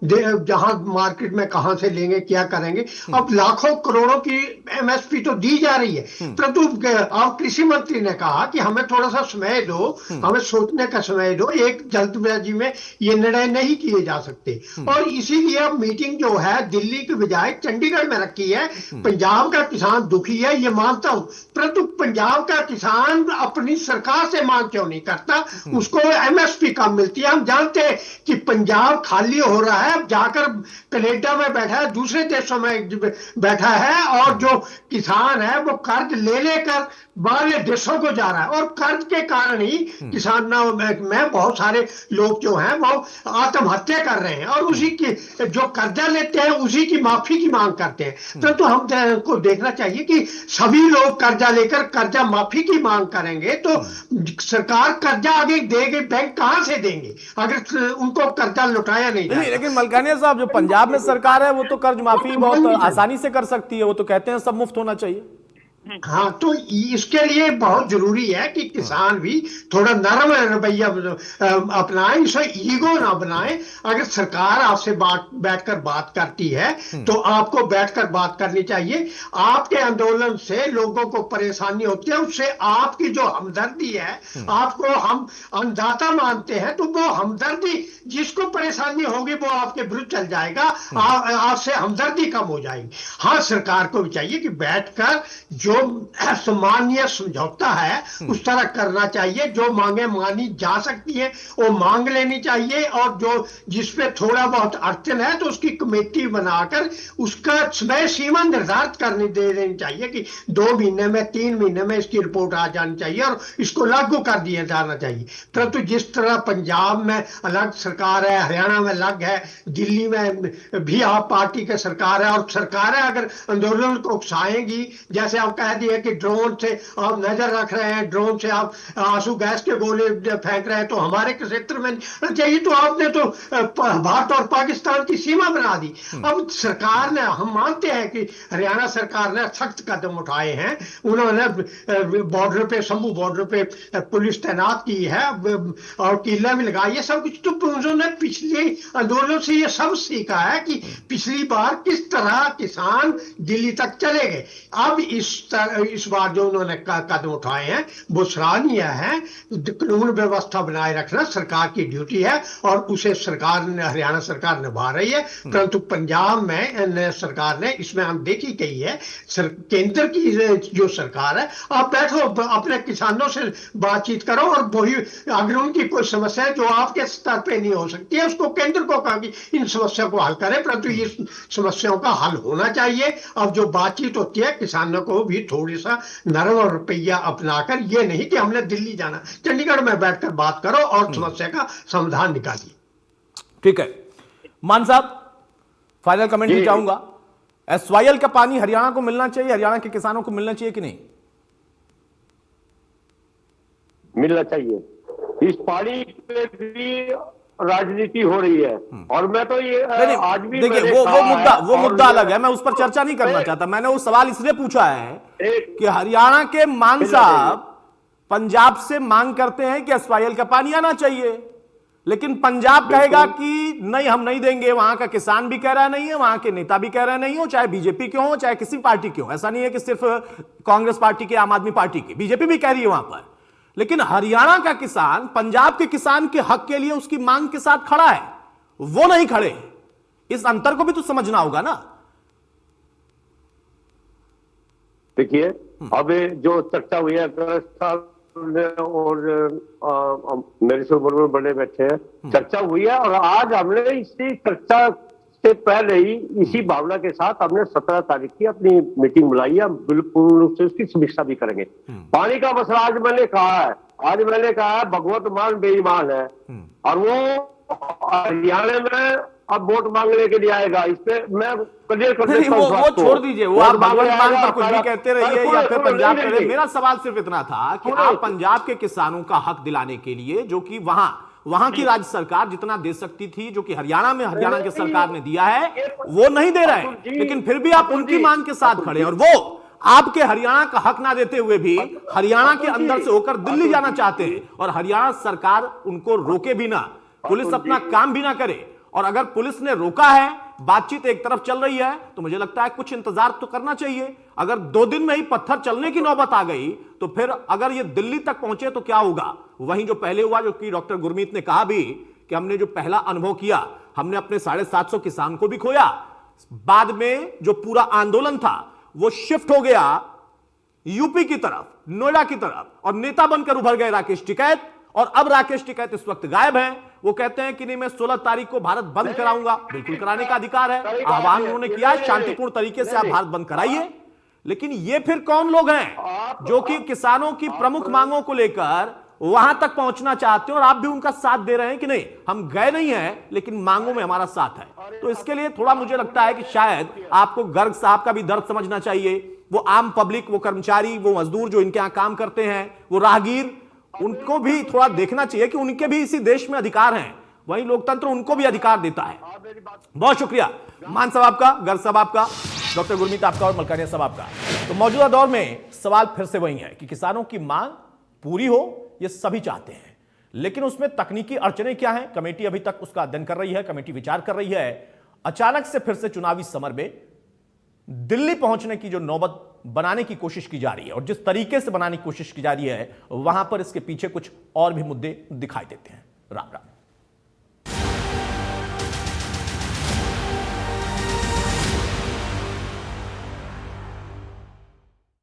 Speaker 7: जहां मार्केट में कहां से लेंगे, क्या करेंगे। अब लाखों करोड़ों की एमएसपी तो दी जा रही है, परंतु आप कृषि मंत्री ने कहा कि हमें थोड़ा सा समय दो, हमें सोचने का समय दो, एक जल्दबाजी में ये निर्णय नहीं किए जा सकते। और इसीलिए अब मीटिंग जो है दिल्ली की बजाय चंडीगढ़ में रखी है। पंजाब का किसान दुखी है, ये मानता हूं, परंतु पंजाब का किसान अपनी सरकार से मांग क्यों नहीं करता? उसको एमएसपी कम मिलती है। हम जानते हैं कि पंजाब खाली हो रहा है, जाकर कनाडा में बैठा है, दूसरे देशों में बैठा है, और जो किसान है वो कर्ज ले लेकर बाहर देशों को जा रहा है, और कर्ज के कारण ही किसान में बहुत सारे लोग जो हैं वो आत्महत्या कर रहे हैं, और उसी की जो कर्जा लेते हैं उसी की माफी की मांग करते हैं। तो हम को देखना चाहिए कि सभी लोग कर्जा लेकर कर्जा माफी की मांग करेंगे तो सरकार कर्जा आगे देगी, बैंक कहां से देंगे अगर उनको कर्जा लौटाया नहीं जाए?
Speaker 1: लेकिन मलकानिया साहब, जो पंजाब में सरकार है वो तो कर्ज माफी बहुत आसानी से कर सकती है, वो तो कहते हैं सब मुफ्त होना चाहिए।
Speaker 7: हाँ, तो इसके लिए बहुत जरूरी है कि किसान भी थोड़ा नरम रवैया अपनाएं, इसे ईगो ना बनाएं। अगर सरकार आपसे बैठकर बात करती है तो आपको बैठकर बात करनी चाहिए। आपके आंदोलन से लोगों को परेशानी होती है, उससे आपकी जो हमदर्दी है, आपको हम अन्नदाता मानते हैं, तो वो हमदर्दी, जिसको परेशानी होगी वो आपके विरुद्ध चल जाएगा, आपसे हमदर्दी कम हो जाएगी। हाँ, सरकार को भी चाहिए कि बैठकर जो सामान्य समझौता है उस तरह करना चाहिए। जो मांगे मानी जा सकती है वो मांग लेनी चाहिए, और जो जिसपे थोड़ा बहुत अड़चन है तो उसकी कमेटी बनाकर उसका समय सीमा निर्धारित करने दे देनी चाहिए कि 2 महीने में, 3 महीने में इसकी रिपोर्ट आ जानी चाहिए और इसको लागू कर दिया जाना चाहिए। परंतु जिस तरह पंजाब में अलग सरकार है, हरियाणा में अलग है, दिल्ली में भी आप पार्टी की सरकार है, और सरकारें अगर आंदोलन को उकसाएंगी, जैसे आप कह दिए कि ड्रोन से आप नजर रख रहे हैं, ड्रोन से आप आंसू गैस के गोले फेंक रहे हैं, तो हमारे क्षेत्र में चाहिए, तो आपने तो भारत और पाकिस्तान की सीमा बना दी। अब सरकार ने, हम मानते हैं कि हरियाणा सरकार ने सख्त कदम उठाए हैं, उन्होंने बॉर्डर पे, शंभू बॉर्डर पे पुलिस तैनात की है और किला भी लगाई है, सब कुछ। तो उन्होंने पिछले आंदोलन से ये सब सीखा है कि पिछली बार किस तरह किसान दिल्ली तक चले गए। अब इस इस बार जो उन्होंने कदम उठाए हैं वो सराहनीय है। कानून व्यवस्था बनाए रखना सरकार की ड्यूटी है और उसे सरकार ने, हरियाणा सरकार निभा रही है। परंतु पंजाब में सरकार ने इसमें अनदेखी की है। केंद्र की जो सरकार है, आप बैठो अपने किसानों से बातचीत करो और वही अगर उनकी कोई समस्या है जो आपके स्तर पे नहीं हो सकती है, उसको केंद्र को कहा कि इन समस्या को हल करें। परंतु ये समस्याओं का हल होना चाहिए। अब जो बातचीत होती है, किसानों को भी थोड़ी सा नरम और रवैया अपनाकर, ये नहीं कि हमने दिल्ली जाना, चंडीगढ़ में बैठकर बात करो और समस्या का समाधान निकालिए।
Speaker 1: ठीक है मान साहब, फाइनल कमेंट भी चाहूंगा। SYL का पानी हरियाणा को मिलना चाहिए, हरियाणा के किसानों को मिलना चाहिए कि नहीं?
Speaker 4: मिलना चाहिए। इस पानी पे भी राजनीति हो रही है और मैं तो ये आज भी
Speaker 1: देखिए वो मुद्दा अलग है, मैं उस पर चर्चा नहीं करना चाहता। मैंने वो सवाल इसलिए पूछा है कि हरियाणा के मान साहब पंजाब से मांग करते हैं कि SYL का पानी आना चाहिए, लेकिन पंजाब कहेगा कि नहीं हम नहीं देंगे। वहां का किसान भी कह रहा नहीं है, वहां के नेता भी कह रहे नहीं हो, चाहे बीजेपी के हो चाहे किसी पार्टी के हो। ऐसा नहीं है कि सिर्फ कांग्रेस पार्टी के, आम आदमी पार्टी की, बीजेपी भी कह रही है वहां पर। लेकिन हरियाणा का किसान पंजाब के किसान के हक के लिए उसकी मांग के साथ खड़ा है, वो नहीं खड़े। इस अंतर को भी तो समझना होगा ना।
Speaker 4: देखिए अब जो चर्चा हुई है और मेरे से ऊपर बड़े बैठे हैं, चर्चा हुई है और आज हमने इसी चर्चा से पहले ही इसी भावना के साथ हमने 17 तारीख की अपनी मीटिंग बुलाई है। बिल्कुल रूप से उसकी समीक्षा भी करेंगे। पानी का मसला आज मैंने कहा है भगवत मान बेईमान है और वो हरियाणा में अब वोट मांगने के लिए आएगा। इस पे मैं क्लियर कर देता हूं।
Speaker 1: वो छोड़ दीजिए, वो आप भगवत मान पर कुछ भी कहते रहिए या फिर पंजाब करे। मेरा सवाल सिर्फ इतना था कि आप पंजाब के किसानों का हक दिलाने के लिए, जो कि वहां की राज्य सरकार जितना दे सकती थी, जो कि हरियाणा में हरियाणा की सरकार ने दिया है, वो नहीं दे रहे हैं। लेकिन फिर भी आप उनकी मांग के साथ खड़े, और वो आपके हरियाणा का हक ना देते हुए भी हरियाणा के अंदर से होकर दिल्ली जाना चाहते हैं और हरियाणा सरकार उनको रोके भी ना, पुलिस अपना काम भी ना करे। और अगर पुलिस ने रोका है, बातचीत एक तरफ चल रही है, तो मुझे लगता है कुछ इंतजार तो करना चाहिए। अगर 2 दिन में ही पत्थर चलने की नौबत आ गई तो फिर अगर ये दिल्ली तक पहुंचे तो क्या होगा? वहीं जो पहले हुआ, जो कि डॉक्टर गुरमीत ने कहा भी कि हमने जो पहला अनुभव किया, हमने अपने 750 किसान को भी खोया। बाद में जो पूरा आंदोलन था वो शिफ्ट हो गया यूपी की तरफ, नोएडा की तरफ, और नेता बनकर उभर गए राकेश टिकैत। और अब राकेश टिकैत इस वक्त गायब हैं। वो कहते हैं कि नहीं, मैं 16 तारीख को भारत बंद कराऊंगा। बिल्कुल कराने का अधिकार है, आह्वान उन्होंने किया, शांतिपूर्ण तरीके से आप भारत बंद कराइए। लेकिन ये फिर कौन लोग हैं जो कि किसानों की प्रमुख मांगों को लेकर वहां तक पहुंचना चाहते हैं और आप भी उनका साथ दे रहे हैं कि नहीं, हम गए नहीं हैं लेकिन मांगों में हमारा साथ है? तो इसके लिए थोड़ा मुझे लगता है कि शायद आपको गर्ग साहब का भी दर्द समझना चाहिए। वो आम पब्लिक, वो कर्मचारी, वो मजदूर जो इनके यहां काम करते हैं, वो राहगीर, उनको भी थोड़ा देखना चाहिए कि उनके भी इसी देश में अधिकार हैं। वही लोकतंत्र उनको भी अधिकार देता है। बहुत शुक्रिया मान साहब आपका, गर्ग साहब आपका, डॉक्टर गुरमीत आपका और मलकानिया साहब आपका। तो मौजूदा दौर में सवाल फिर से वही है कि किसानों की मांग पूरी हो, ये सभी चाहते हैं, लेकिन उसमें तकनीकी अड़चनें क्या हैं? कमेटी अभी तक उसका अध्ययन कर रही है, कमेटी विचार कर रही है। अचानक से फिर से चुनावी समर में दिल्ली पहुंचने की जो नौबत बनाने की कोशिश की जा रही है और जिस तरीके से बनाने की कोशिश की जा रही है, वहां पर इसके पीछे कुछ और भी मुद्दे दिखाई देते हैं। राम राम।